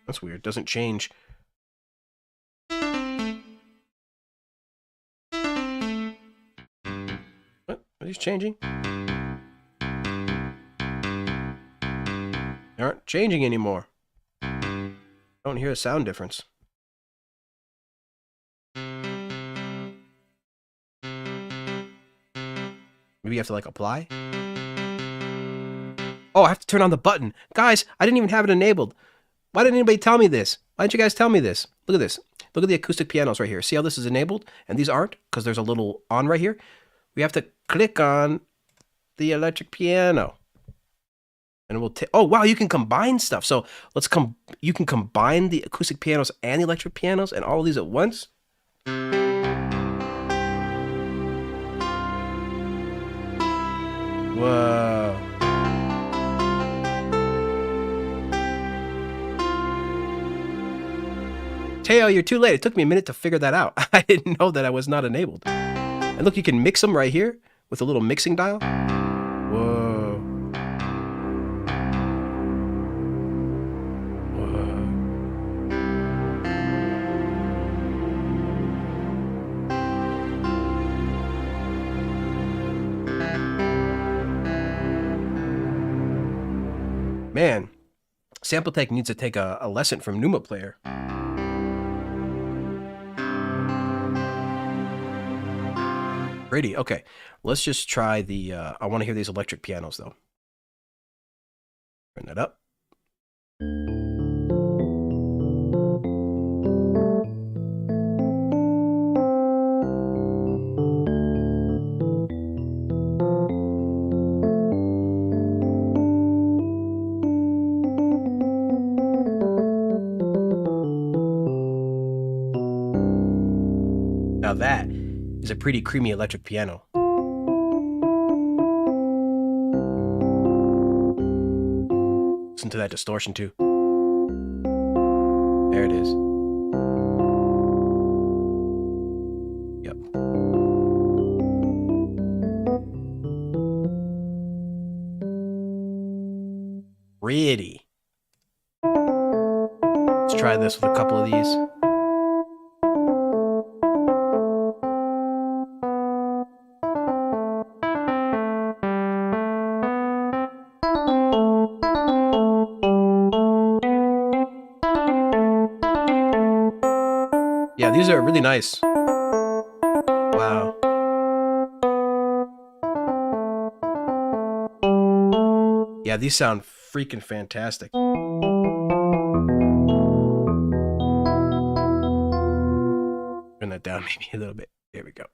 That's weird. Doesn't change. What? Are these changing? They aren't changing anymore. I don't hear a sound difference. Maybe you have to, like, apply? Oh, I have to turn on the button. Guys, I didn't even have it enabled. Why didn't anybody tell me this? Why didn't you guys tell me this? Look at this. Look at the acoustic pianos right here. See how this is enabled and these aren't? Because there's a little on right here. We have to click on the electric piano. And we'll oh wow, you can combine stuff. So you can combine the acoustic pianos and the electric pianos and all of these at once. Whoa. Teo, you're too late. It took me a minute to figure that out. I didn't know that I was not enabled. And look, you can mix them right here with a little mixing dial. Whoa. Whoa. Man, Sample Tech needs to take a lesson from Luma Player. Pretty. Okay, let's just try the, I want to hear these electric pianos though. Turn that up. Now that is a pretty creamy electric piano. Listen to that distortion too. There it is. Yep. Pretty. Let's try this with a couple of these. Yeah, these are really nice. Wow. Yeah, these sound freaking fantastic. Turn that down maybe a little bit. There we go.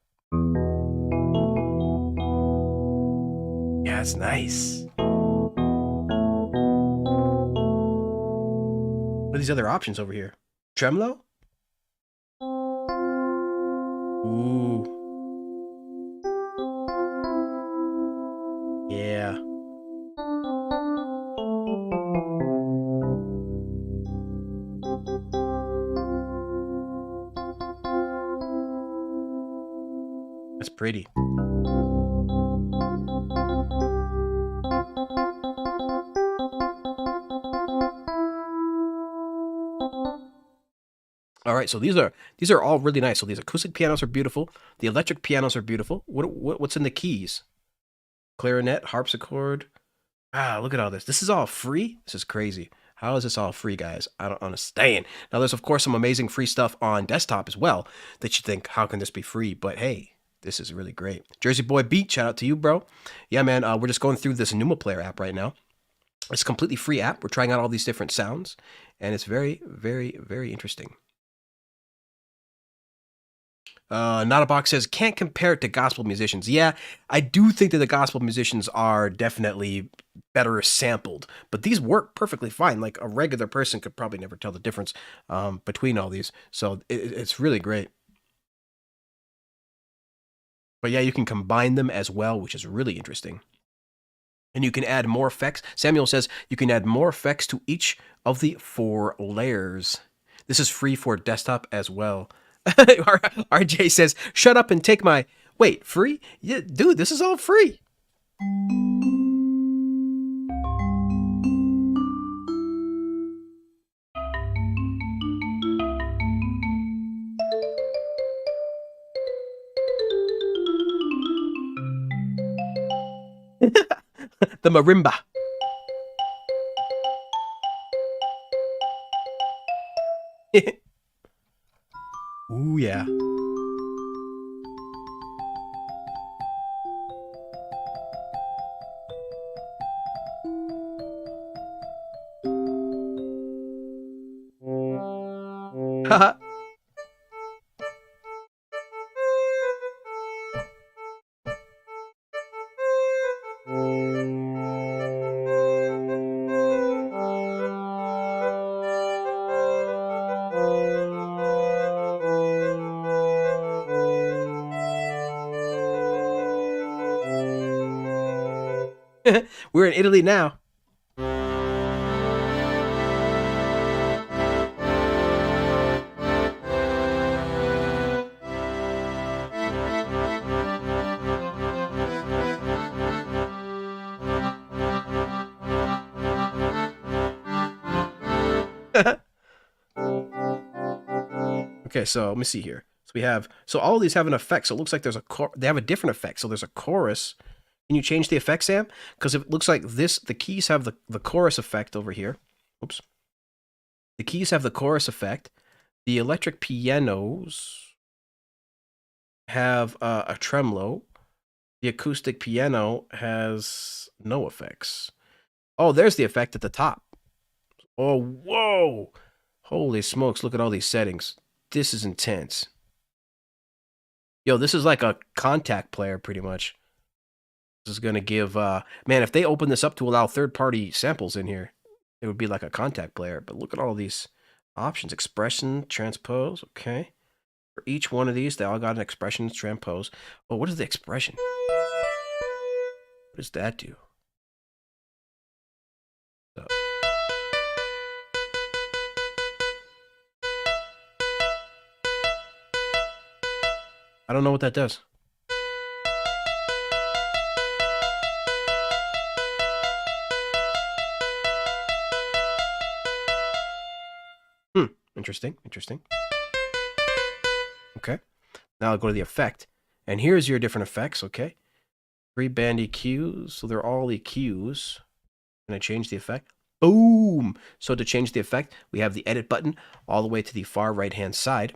Yeah, it's nice. What are these other options over here? Tremolo? Ooh. Yeah. That's pretty. All right, so these are all really nice. So these acoustic pianos are beautiful. The electric pianos are beautiful. What's in the keys? Clarinet, harpsichord. Ah, look at all this. This is all free? This is crazy. How is this all free, guys? I don't understand. Now, there's, of course, some amazing free stuff on desktop as well that you think, how can this be free? But hey, this is really great. Jersey Boy Beat, shout out to you, bro. Yeah, man, we're just going through this Luma Player app right now. It's a completely free app. We're trying out all these different sounds, and it's very, very, very interesting. Not a Box says, can't compare it to gospel musicians. Yeah, I do think that the gospel musicians are definitely better sampled, but these work perfectly fine. Like a regular person could probably never tell the difference between all these. So it's really great. But yeah, you can combine them as well, which is really interesting. And you can add more effects. Samuel says you can add more effects to each of the 4 layers. This is free for desktop as well. RJ says, shut up and take my... Wait, free? Yeah, dude, this is all free. The marimba. Ooh, yeah. Haha. We're in Italy now. Okay, so let me see here. So we have, so all of these have an effect. So it looks like there's they have a different effect. So there's a chorus. Can you change the effect, Sam? Because it looks like this, the keys have the chorus effect over here. Oops. The keys have the chorus effect. The electric pianos have a tremolo. The acoustic piano has no effects. Oh, there's the effect at the top. Oh, whoa. Holy smokes, look at all these settings. This is intense. Yo, this is like a contact player, pretty much. This is going to give... man, if they open this up to allow third-party samples in here, it would be like a contact player. But look at all these options. Expression, transpose, okay. For each one of these, they all got an expression, transpose. Oh, what is the expression? What does that do? So. I don't know what that does. Interesting, interesting. Okay. Now I'll go to the effect. And here's your different effects, okay? 3 band EQs. So they're all EQs. Can I change the effect? Boom! So to change the effect, we have the edit button all the way to the far right-hand side.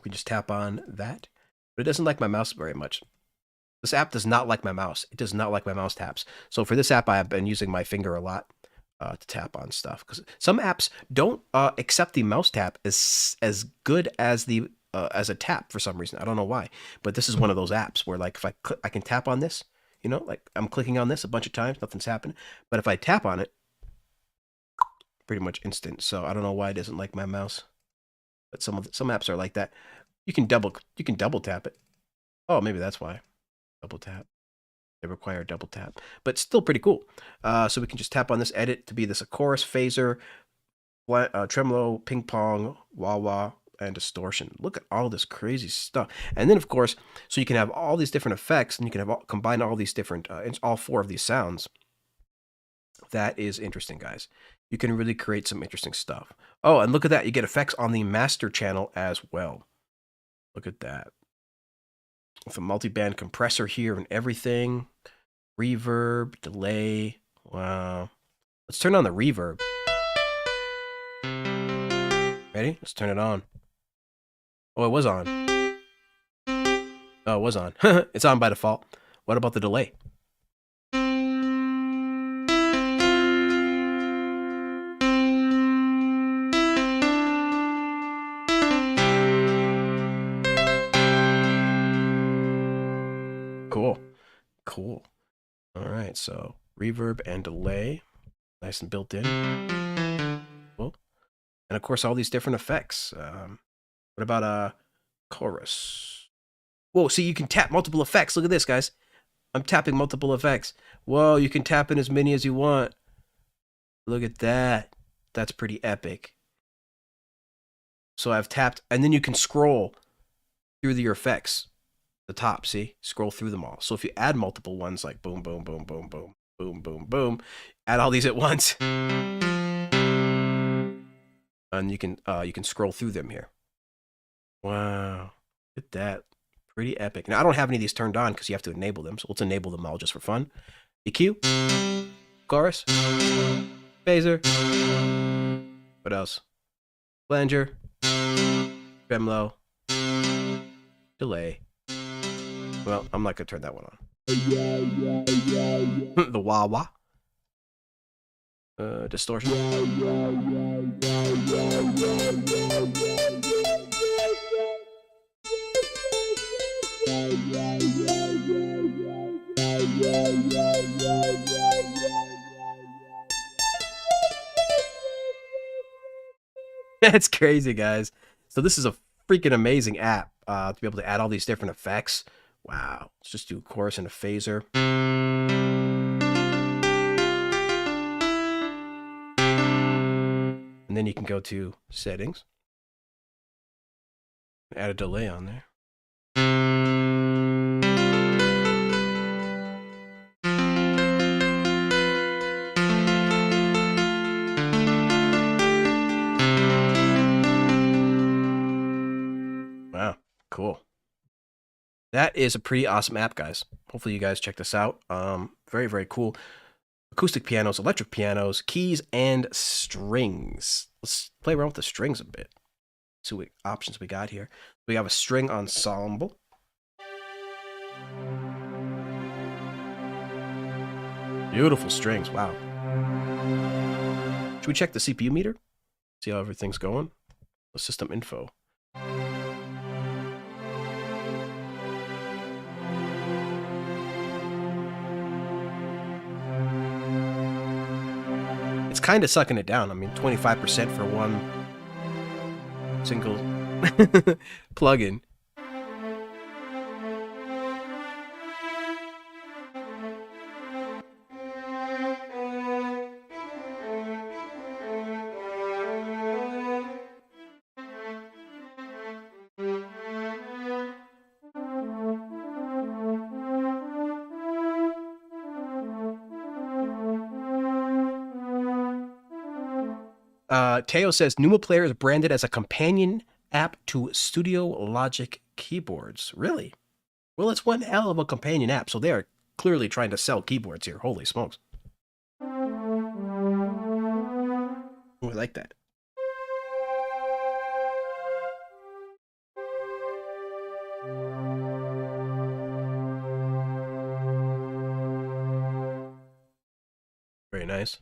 We just tap on that. But it doesn't like my mouse very much. This app does not like my mouse. It does not like my mouse taps. So for this app, I have been using my finger a lot to tap on stuff. Because some apps don't accept the mouse tap as good as the as a tap for some reason. I don't know why. But this is one of those apps where, like, if I can tap on this, you know, like I'm clicking on this a bunch of times, nothing's happening. But if I tap on it, pretty much instant. So I don't know why it doesn't like my mouse. But some apps are like that. You can double tap it. Oh, maybe that's why. Double tap. They require double tap, but still pretty cool. So we can just tap on this edit to be this a chorus, phaser, tremolo, ping pong, wah wah, and distortion. Look at all this crazy stuff. And then of course, so you can have all these different effects, and you can have combine all these different, all 4 of these sounds. That is interesting, guys. You can really create some interesting stuff. Oh, and look at that. You get effects on the master channel as well. Look at that. With a multi-band compressor here and everything. Reverb, delay. Wow. Let's turn on the reverb. Ready? Let's turn it on. Oh, it was on. Oh, it was on. It's on by default. What about the delay? Cool. Cool. All right, so reverb and delay. Nice and built in. Cool. And of course, all these different effects. What about a chorus? Whoa, see, you can tap multiple effects. Look at this, guys. I'm tapping multiple effects. Whoa, you can tap in as many as you want. Look at that. That's pretty epic. So I've tapped, and then you can scroll through your effects. The top, see? Scroll through them all. So if you add multiple ones, like boom, boom, boom, boom, boom, boom, boom, boom, add all these at once. And you can scroll through them here. Wow. Look at that. Pretty epic. Now, I don't have any of these turned on because you have to enable them. So let's enable them all just for fun. EQ. Chorus. Phaser. What else? Flanger. Tremolo. Delay. Well, I'm not going to turn that one on. The wah-wah. Distortion. That's crazy, guys. So this is a freaking amazing app to be able to add all these different effects. Wow. Let's just do a chorus and a phaser. And then you can go to settings. Add a delay on there. Wow, cool. That is a pretty awesome app, guys. Hopefully you guys check this out. Very, very cool. Acoustic pianos, electric pianos, keys, and strings. Let's play around with the strings a bit. See what options we got here. We have a string ensemble. Beautiful strings, wow. Should we check the CPU meter? See how everything's going? The system info. It's kind of sucking it down. I mean, 25% for one single plugin. Teo says Luma Player is branded as a companion app to Studio Logic keyboards. Really? Well, it's one hell of a companion app, so they are clearly trying to sell keyboards here. Holy smokes. Oh, I like that. Very nice.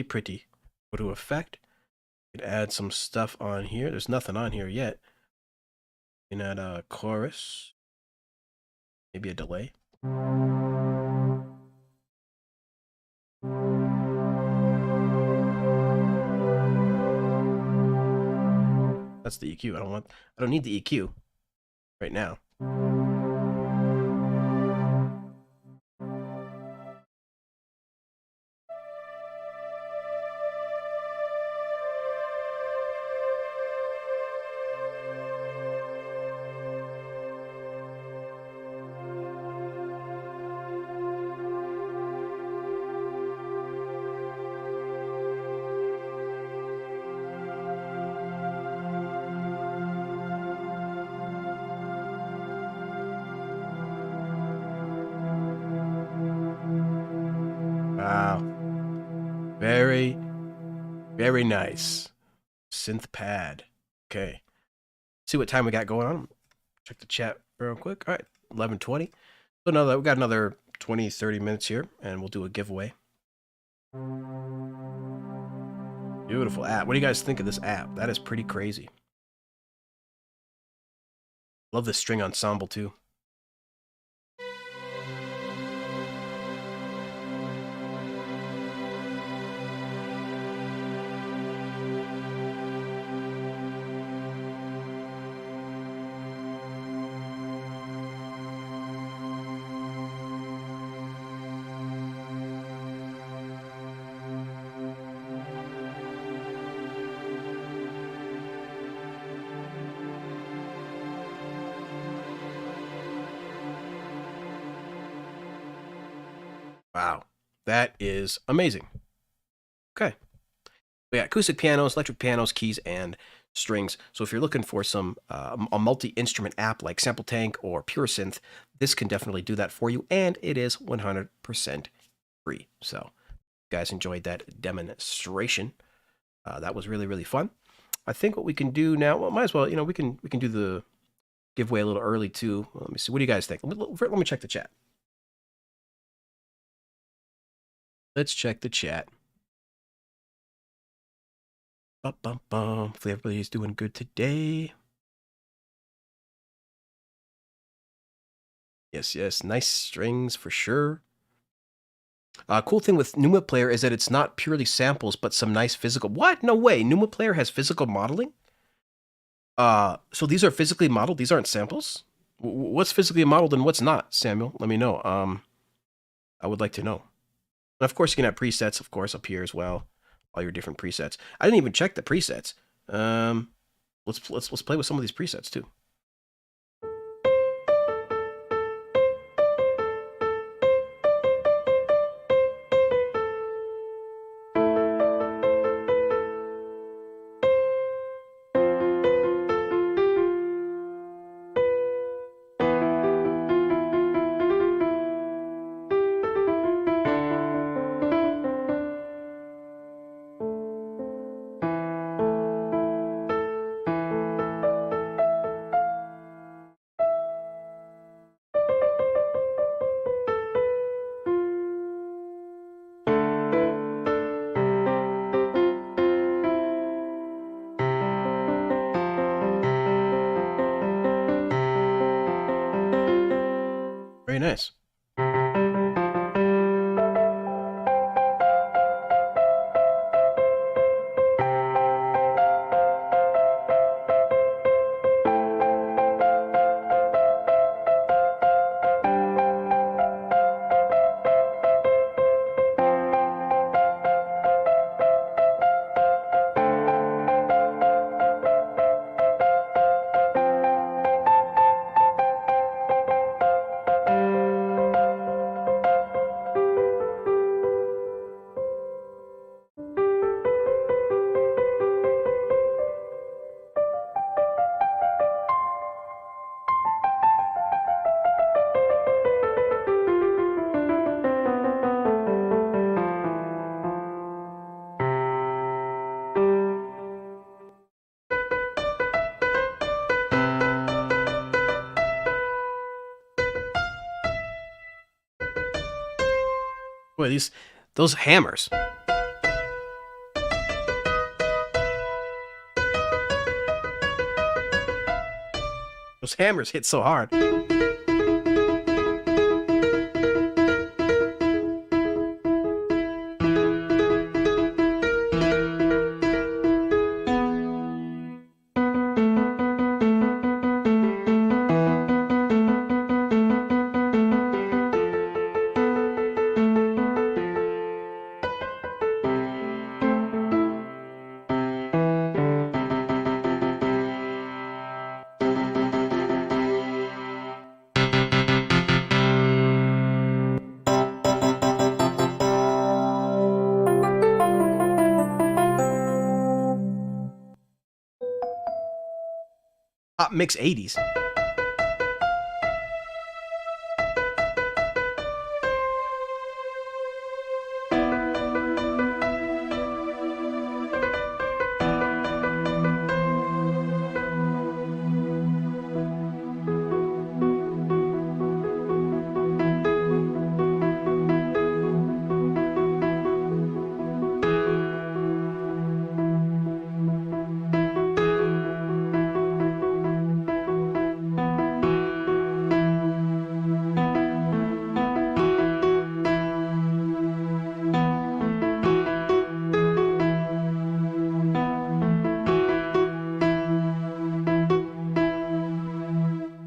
Pretty. Go to effect. You can add some stuff on here. There's nothing on here yet. You can add a chorus. Maybe a delay. That's the EQ. I don't need the EQ right now. Wow. Very nice. Synth pad. Okay. See what time we got going on. Check the chat real quick. All right, 11:20. So we got another 20, 30 minutes here, and we'll do a giveaway. Beautiful app. What do you guys think of this app? That is pretty crazy. Love this string ensemble too. Wow. That is amazing. Okay. We got acoustic pianos, electric pianos, keys, and strings. So if you're looking for some a multi-instrument app like Sample Tank or Pure Synth, this can definitely do that for you, and it is 100% free. So you guys enjoyed that demonstration. That was really, really fun. I think what we can do now, well, might as well, we can do the giveaway a little early too. Let me see. What do you guys think? Let me check the chat. Let's check the chat. Hopefully everybody's doing good today. Yes. Nice strings for sure. Cool thing with Luma Player is that it's not purely samples, but some nice physical. What? No way. Luma Player has physical modeling? So these are physically modeled? These aren't samples? What's physically modeled and what's not, Samuel? Let me know. I would like to know. And of course, you can have presets, of course, up here as well. All your different presets. I didn't even check the presets. Let's play with some of these presets too. Very nice. Boy, those hammers. Those hammers hit so hard. Mix 80s.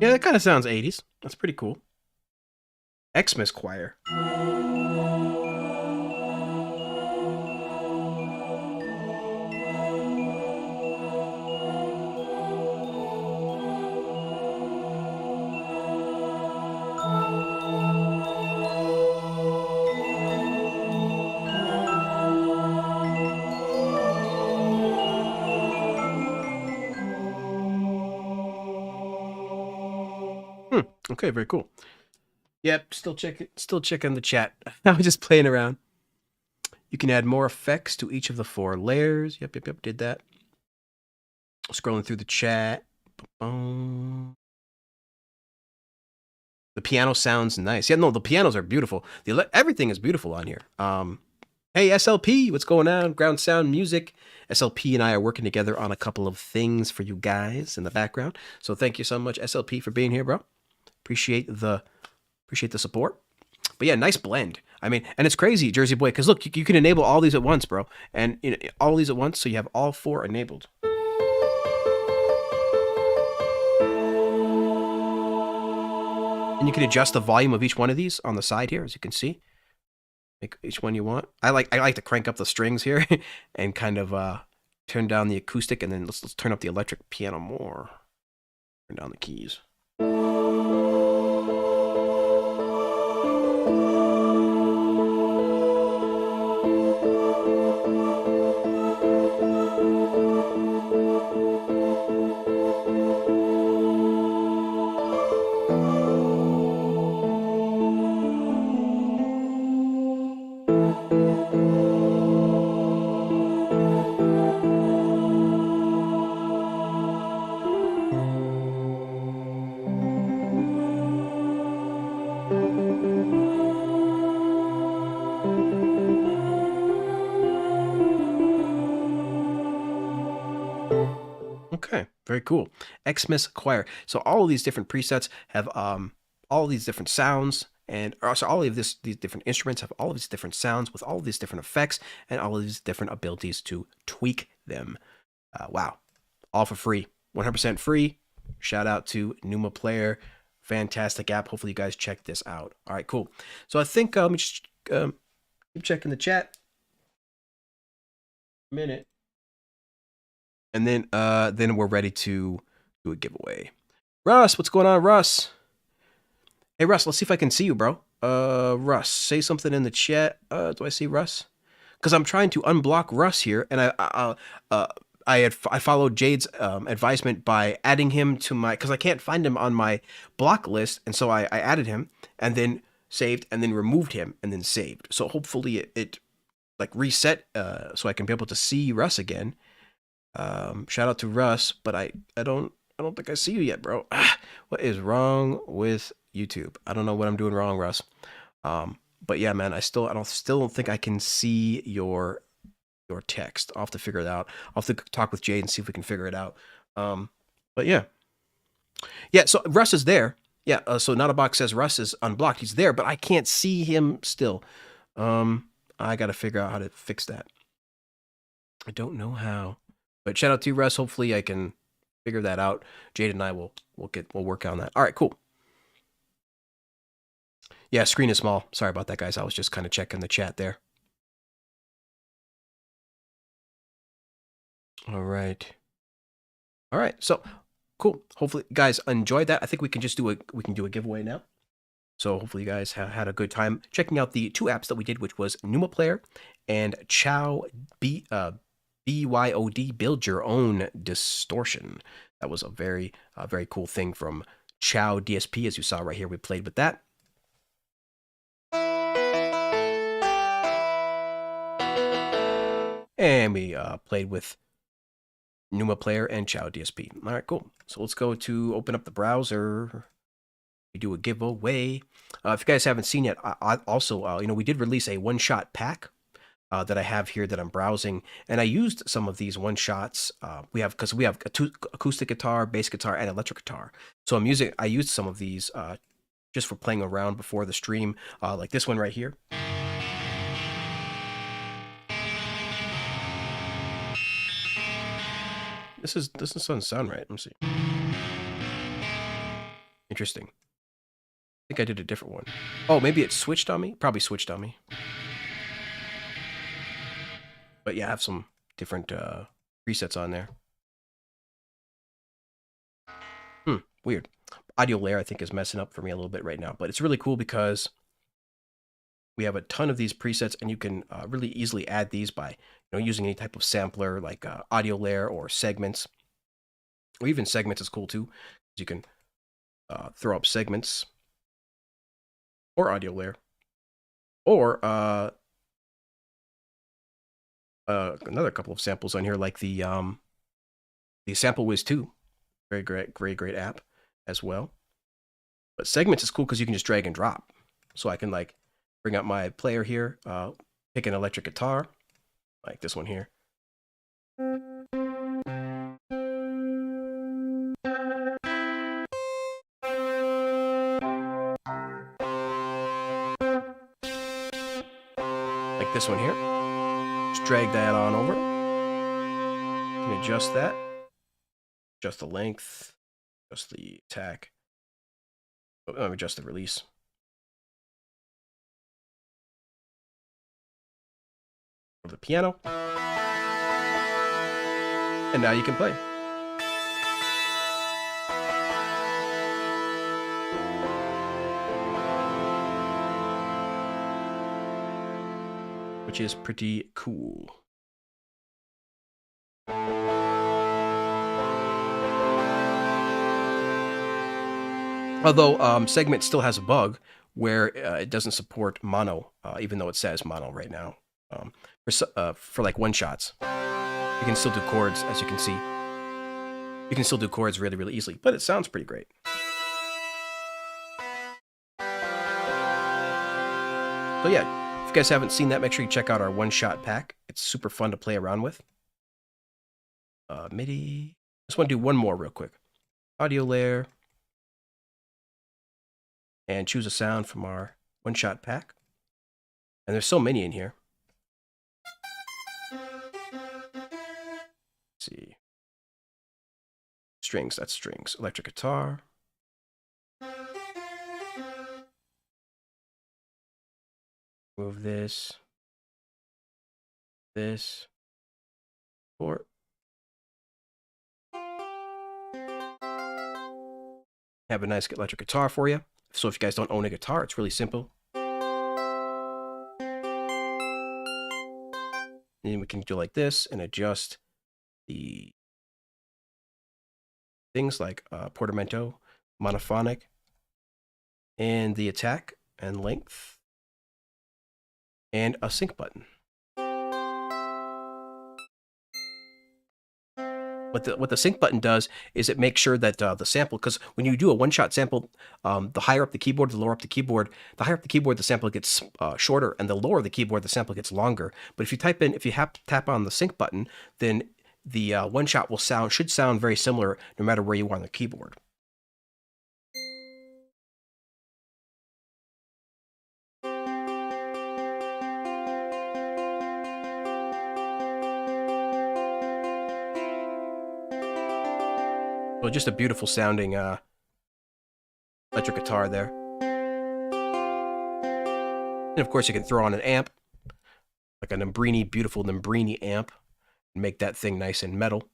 Yeah, that kind of sounds 80s. That's pretty cool. Xmas Choir. Okay, very cool. Yep, still checking the chat. I was just playing around. You can add more effects to each of the 4 layers. Yep, did that. Scrolling through the chat. The piano sounds nice. Yeah, no, the pianos are beautiful. Everything is beautiful on here. Hey, SLP, what's going on? Ground Sound Music. SLP and I are working together on a couple of things for you guys in the background. So thank you so much, SLP, for being here, bro. Appreciate the support. But yeah, nice blend. I mean, and it's crazy, Jersey Boy, because look, you can enable all these at once, bro. And you know, all these at once, so you have all 4 enabled. And you can adjust the volume of each one of these on the side here, as you can see. Make each one you want. I like to crank up the strings here and kind of turn down the acoustic, and then let's turn up the electric piano more. Turn down the keys. Okay, very cool. Xmas Choir. So all of these different presets have all these different sounds, and also all of these different instruments have all of these different sounds with all of these different effects and all of these different abilities to tweak them. Wow, all for free, 100% free. Shout out to Luma Player, fantastic app. Hopefully you guys check this out. All right, cool. So I think let me just keep checking the chat. A minute. And then we're ready to do a giveaway. Russ, what's going on, Russ? Hey, Russ, let's see if I can see you, bro. Russ, say something in the chat. Do I see Russ? Because I'm trying to unblock Russ here, and I followed Jade's advisement by adding him to my, because I can't find him on my block list, and so I added him, and then saved, and then removed him, and then saved. So hopefully it like reset, so I can be able to see Russ again. Shout out to Russ, but I don't think I see you yet, bro. What is wrong with YouTube? I don't know what I'm doing wrong, Russ. But yeah, man, I still don't think I can see your text. I'll have to figure it out. I'll have to talk with Jade and see if we can figure it out. But yeah. Yeah, so Russ is there. Yeah, so Not a Box says Russ is unblocked. He's there, but I can't see him still. I got to figure out how to fix that. I don't know how. But shout out to you, Russ. Hopefully I can figure that out. Jade and I will work on that. All right, cool. Yeah, screen is small. Sorry about that, guys. I was just kind of checking the chat there. All right. So cool. Hopefully you guys enjoyed that. I think we can just do a giveaway now. So hopefully you guys had a good time checking out the 2 apps that we did, which was Luma Player and BYOD, Build Your Own Distortion. That was a very cool thing from Chow DSP, as you saw right here. We played with that. And we played with Luma Player and Chow DSP. All right, cool. So let's go to open up the browser. We do a giveaway. If you guys haven't seen yet, I also, we did release a one-shot pack that I have here that I'm browsing, and I used some of these one-shots. We have acoustic guitar, bass guitar, and electric guitar. So I used some of these just for playing around before the stream, like this one right here. This doesn't sound right. Let me see. Interesting. I think I did a different one. Oh, maybe it switched on me? Probably switched on me. But yeah, I have some different presets on there. Weird. Audio layer, I think, is messing up for me a little bit right now. But it's really cool because we have a ton of these presets, and you can really easily add these by using any type of sampler like audio layer or segments. Or even segments is cool too. You can throw up segments or audio layer, or another couple of samples on here, like the Sample Wiz 2, very great app as well. But segments is cool because you can just drag and drop. So I can like bring up my player here, pick an electric guitar, like this one here. Like this one here. Just drag that on over. You can adjust that. Adjust the length. Adjust the attack. Adjust the release. Of the piano. And now you can play. Which is pretty cool. Although Segment still has a bug where it doesn't support mono, even though it says mono right now. For like one shots, you can still do chords, as you can see. You can still do chords really easily, but it sounds pretty great. So yeah, if you guys haven't seen that, make sure you check out our one-shot pack. It's super fun to play around with. MIDI. Just want to do one more real quick. Audio layer. And choose a sound from our one-shot pack. And there's so many in here. Let's see. Strings, that's strings. Electric guitar. Move this. This. Or have a nice electric guitar for you. So if you guys don't own a guitar, it's really simple. And we can do like this and adjust the things like portamento, monophonic, and the attack and length, and a sync button. What the sync button does is it makes sure that the sample, because when you do a one-shot sample, the higher up the keyboard, the lower up the keyboard, the higher up the keyboard, the sample gets shorter, and the lower the keyboard, the sample gets longer. But if you tap on the sync button, then the one-shot should sound very similar no matter where you are on the keyboard. So just a beautiful sounding electric guitar there. And of course you can throw on an amp, like a beautiful Nambrini amp, and make that thing nice and metal.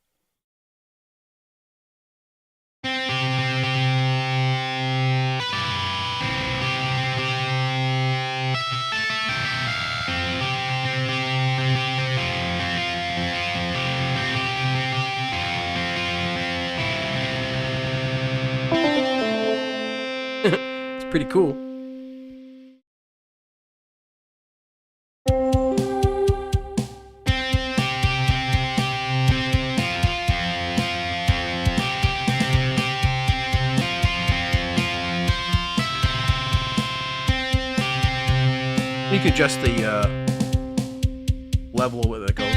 It's pretty cool. You can adjust the level where it goes.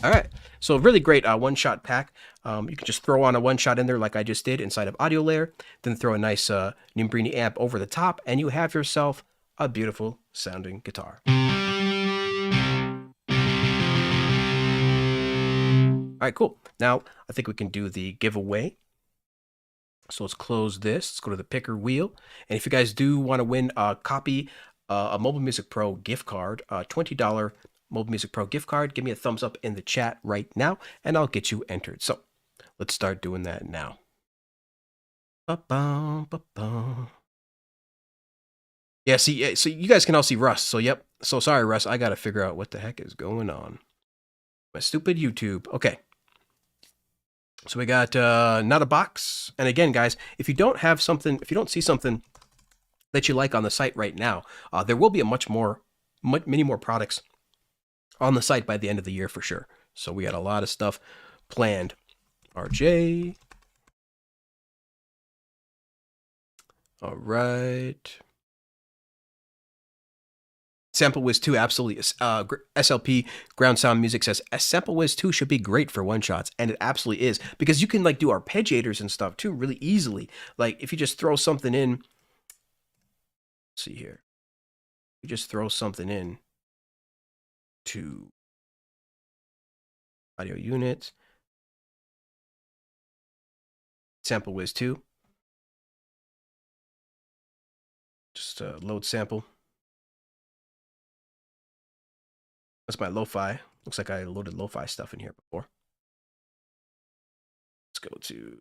All right, so really great one-shot pack. You can just throw on a one-shot in there like I just did inside of Audio Layer, then throw a nice Nimbrini amp over the top, and you have yourself a beautiful sounding guitar. All right, cool. Now I think we can do the giveaway. So let's close this. Let's go to the picker wheel. And if you guys do want to win a copy, a Mobile Music Pro gift card, $20 Mobile Music Pro gift card, give me a thumbs up in the chat right now, and I'll get you entered. So let's start doing that now. Ba-bum, ba-bum. Yeah, see, so you guys can all see Russ. So yep. So sorry, Russ. I got to figure out what the heck is going on. My stupid YouTube. Okay. So we got not a box. And again, guys, if you don't have something, if you don't see something that you like on the site right now, there will be many more products on the site by the end of the year for sure. So we got a lot of stuff planned. RJ. All right. Sample Wiz 2, absolutely. SLP Ground Sound Music says Sample Wiz 2 should be great for one shots, and it absolutely is, because you can like do arpeggiators and stuff too really easily. Like if you just throw something in, let's see here, you just throw something in to audio unit, Sample Wiz 2, just load sample. That's my lo-fi. Looks like I loaded lo-fi stuff in here before. Let's go to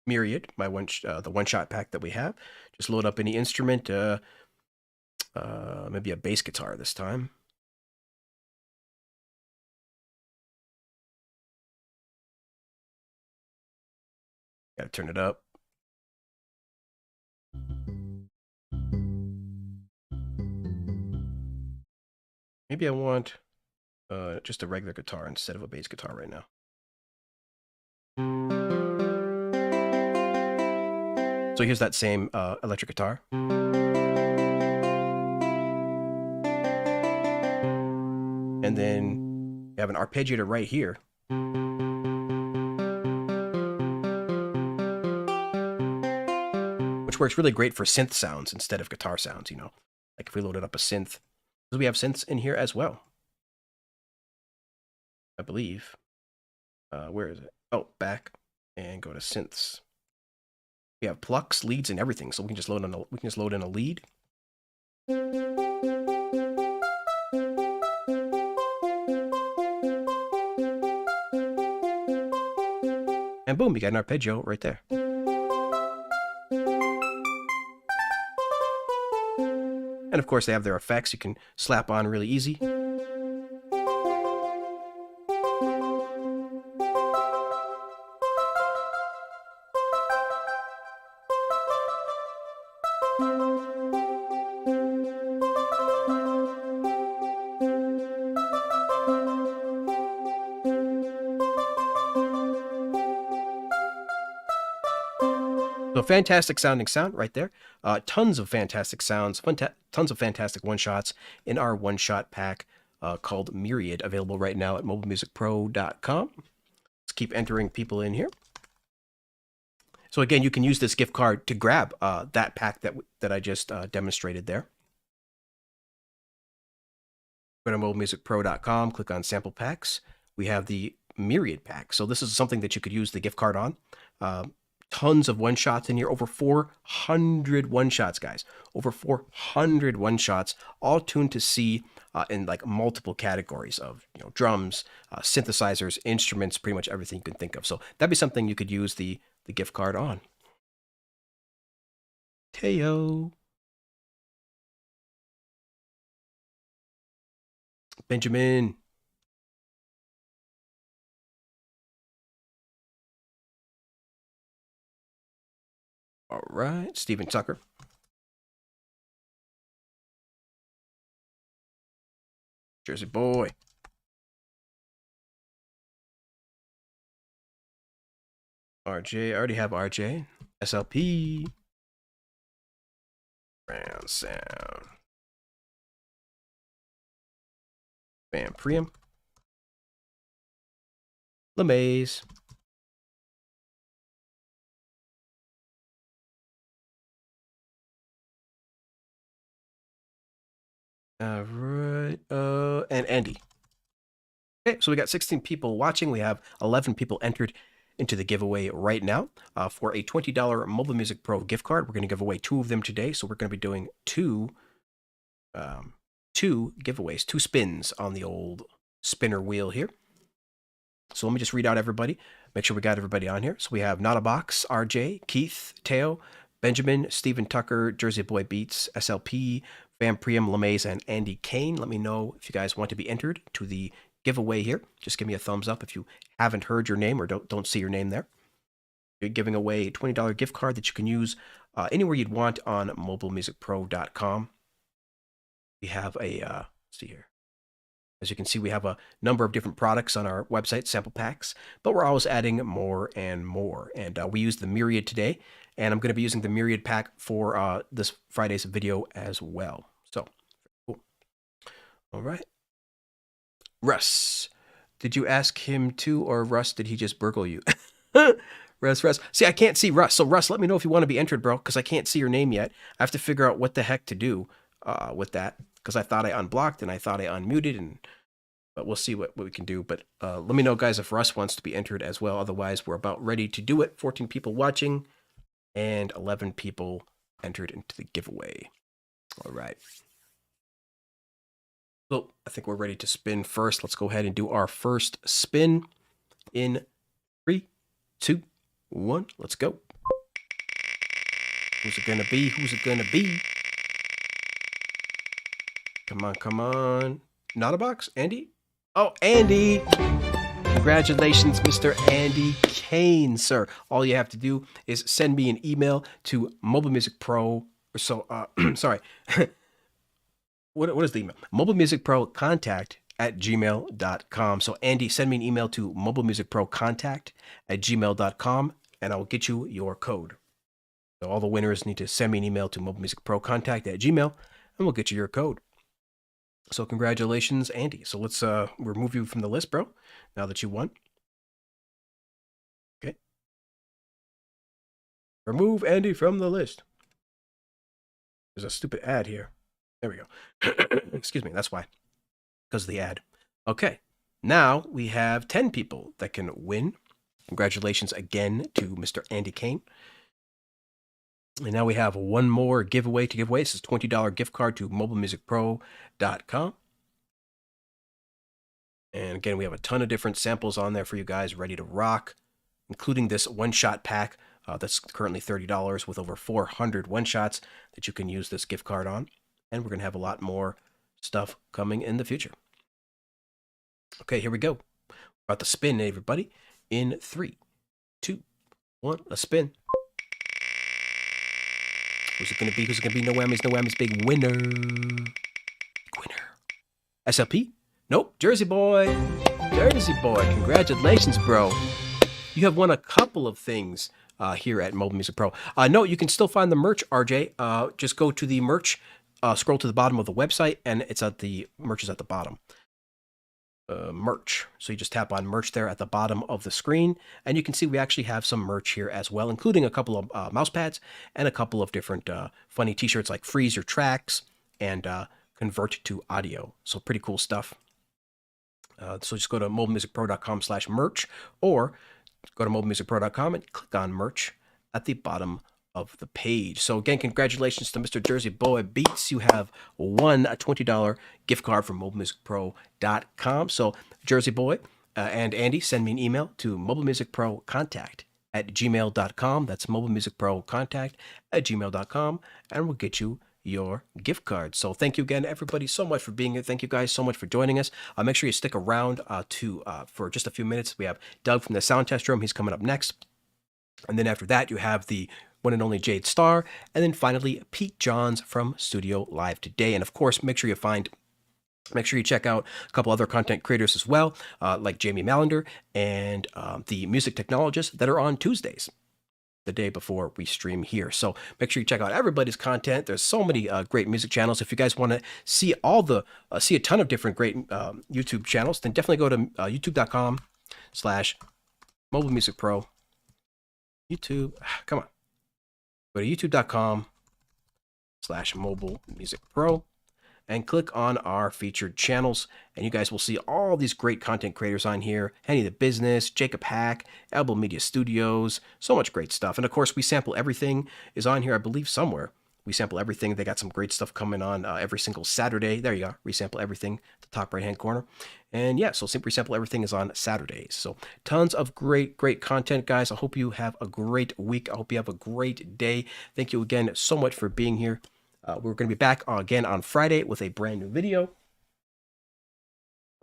Myriad, the one-shot pack that we have. Just load up any instrument, maybe a bass guitar this time. Gotta turn it up. Maybe I want just a regular guitar instead of a bass guitar right now. So here's that same electric guitar. And then you have an arpeggiator right here. Which works really great for synth sounds instead of guitar sounds, you know. Like if we loaded up a synth. Because we have synths in here as well. I believe. Where is it? Oh, back. And go to synths. We have plucks, leads, and everything. So we can just load in a lead. And boom, you got an arpeggio right there. And of course, they have their effects you can slap on really easy. So fantastic sounding sound right there. Tons of fantastic sounds, tons of fantastic one-shots in our one-shot pack called Myriad, available right now at mobilemusicpro.com. Let's keep entering people in here. So again, you can use this gift card to grab that pack that I just demonstrated there. Go to mobilemusicpro.com, click on sample packs. We have the Myriad pack. So this is something that you could use the gift card on. Tons of one-shots in here, over 400 one-shots, guys. Over 400 one-shots, all tuned to C in like multiple categories of, you know, drums, synthesizers, instruments, pretty much everything you can think of. So that'd be something you could use the gift card on. Teo. Benjamin. All right, Stephen Tucker. Jersey boy. RJ, I already have RJ. SLP. Round sound. Bam Priam. LeMays. All right. And Andy. Okay, so we got 16 people watching. We have 11 people entered into the giveaway right now for a $20 Mobile Music Pro gift card. We're going to give away 2 of them today, so we're going to be doing two giveaways, 2 spins on the old spinner wheel here. So let me just read out everybody. Make sure we got everybody on here. So we have Not a Box, RJ, Keith, Teo, Benjamin, Stephen Tucker, Jersey Boy Beats, SLP, Van Priam, LeMays, and Andy Kane. Let me know if you guys want to be entered to the giveaway here. Just give me a thumbs up if you haven't heard your name or don't see your name there. You're giving away a $20 gift card that you can use anywhere you'd want on mobilemusicpro.com. We have a, let's see here. As you can see, we have a number of different products on our website, sample packs, but we're always adding more and more. And we used the Myriad today, and I'm going to be using the Myriad pack for this Friday's video as well. So, cool. All right. Russ, did you ask him to, or Russ, did he just burgle you? Russ. See, I can't see Russ. So, Russ, let me know if you want to be entered, bro, because I can't see your name yet. I have to figure out what the heck to do with that, because I thought I unblocked and I thought I unmuted, but we'll see what we can do. But let me know, guys, if Russ wants to be entered as well. Otherwise, we're about ready to do it. 14 people watching and 11 people entered into the giveaway. All right. So I think we're ready to spin first. Let's go ahead and do our first spin in 3, 2, 1. Let's go. Who's it gonna be? Who's it gonna be? Come on. Not a box, Andy? Oh, Andy! Congratulations, Mr. Andy Kane, sir. All you have to do is send me an email to Mobile Music Pro. Sorry. What is the email? mobilemusicprocontact@gmail.com. So, Andy, send me an email to mobilemusicprocontact@gmail.com, and I will get you your code. So, all the winners need to send me an email to mobilemusicprocontact@gmail, and we'll get you your code. So, congratulations, Andy. So, let's remove you from the list, bro, now that you won. Okay. Remove Andy from the list. There's a stupid ad here. There we go. Excuse me, that's why. Because of the ad. Okay, now we have 10 people that can win. Congratulations again to Mr. Andy Kane. And now we have one more giveaway to give away. This is a $20 gift card to mobilemusicpro.com. And again, we have a ton of different samples on there for you guys ready to rock, including this one-shot pack that's currently $30 with over 400 one-shots that you can use this gift card on. And we're going to have a lot more stuff coming in the future. Okay, here we go. About to spin, everybody. In 3, 2, 1, let's spin. Who's it going to be? Who's it going to be? No whammies, no whammies. Big winner. SLP? Nope. Jersey Boy. Jersey Boy. Congratulations, bro. You have won a couple of things here at Mobile Music Pro. No, you can still find the merch, RJ. Just go to the merch. Scroll to the bottom of the website, and it's at the merch is at the bottom. Merch. So you just tap on merch there at the bottom of the screen, and you can see we actually have some merch here as well, including a couple of mouse pads and a couple of different funny t-shirts like Freeze Your Tracks and Convert to Audio. So pretty cool stuff. So just go to mobilemusicpro.com/merch, or go to mobilemusicpro.com and click on merch at the bottom of the page. So again, congratulations to Mr. Jersey Boy Beats. You have won a $20 gift card from mobilemusicpro.com. So Jersey Boy and Andy, send me an email to mobilemusicprocontact@gmail.com. That's mobilemusicprocontact@gmail.com, and we'll get you your gift card. So thank you again, everybody, so much for being here. Thank you guys so much for joining us. Make sure you stick around for just a few minutes. We have Doug from the Sound Test Room. He's coming up next. And then after that, you have the one and only Jade Starr, and then finally Pete Johns from Studio Live Today. And of course, make sure you check out a couple other content creators as well, like Jamie Mallender and the music technologists that are on Tuesdays. the day before we stream here. So make sure you check out everybody's content. There's so many great music channels. If you guys want to see all the see a ton of different great YouTube channels, then definitely go to youtube.com/mobile music pro. YouTube, come on. Go to youtube.com/mobile music pro and click on our featured channels, and you guys will see all these great content creators on here. Henny the Business, Jacob Hack, Elbow Media Studios, so much great stuff. And of course, We Sample Everything is on here, I believe somewhere. We Sample Everything, they got some great stuff coming on every single Saturday. There you go, Resample Everything, the top right hand corner. And yeah, so Simply Sample Everything is on Saturdays. So tons of great content, guys. I hope you have a great week. I hope you have a great day. Thank you again so much for being here. We're going to be back again on Friday with a brand new video.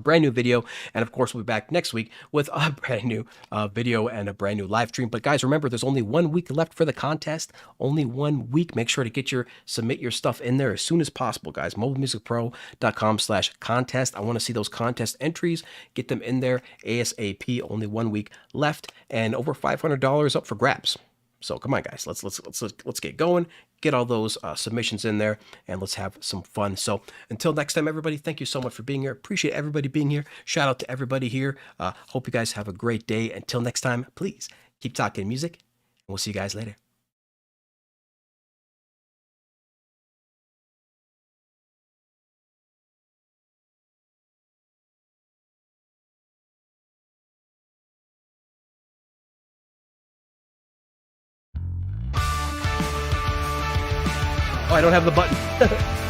And of course, we'll be back next week with a brand new video and a brand new live stream. But guys, remember, there's only 1 week left for the contest. Only 1 week. Make sure to submit your stuff in there as soon as possible, guys. mobilemusicpro.com/contest. I want to see those contest entries. Get them in there ASAP. Only 1 week left, and over $500 up for grabs. So come on, guys, let's get going. Get all those submissions in there, and let's have some fun. So until next time, everybody, thank you so much for being here. Appreciate everybody being here. Shout out to everybody here. Hope you guys have a great day. Until next time, please keep talking music, and we'll see you guys later. Oh, I don't have the button.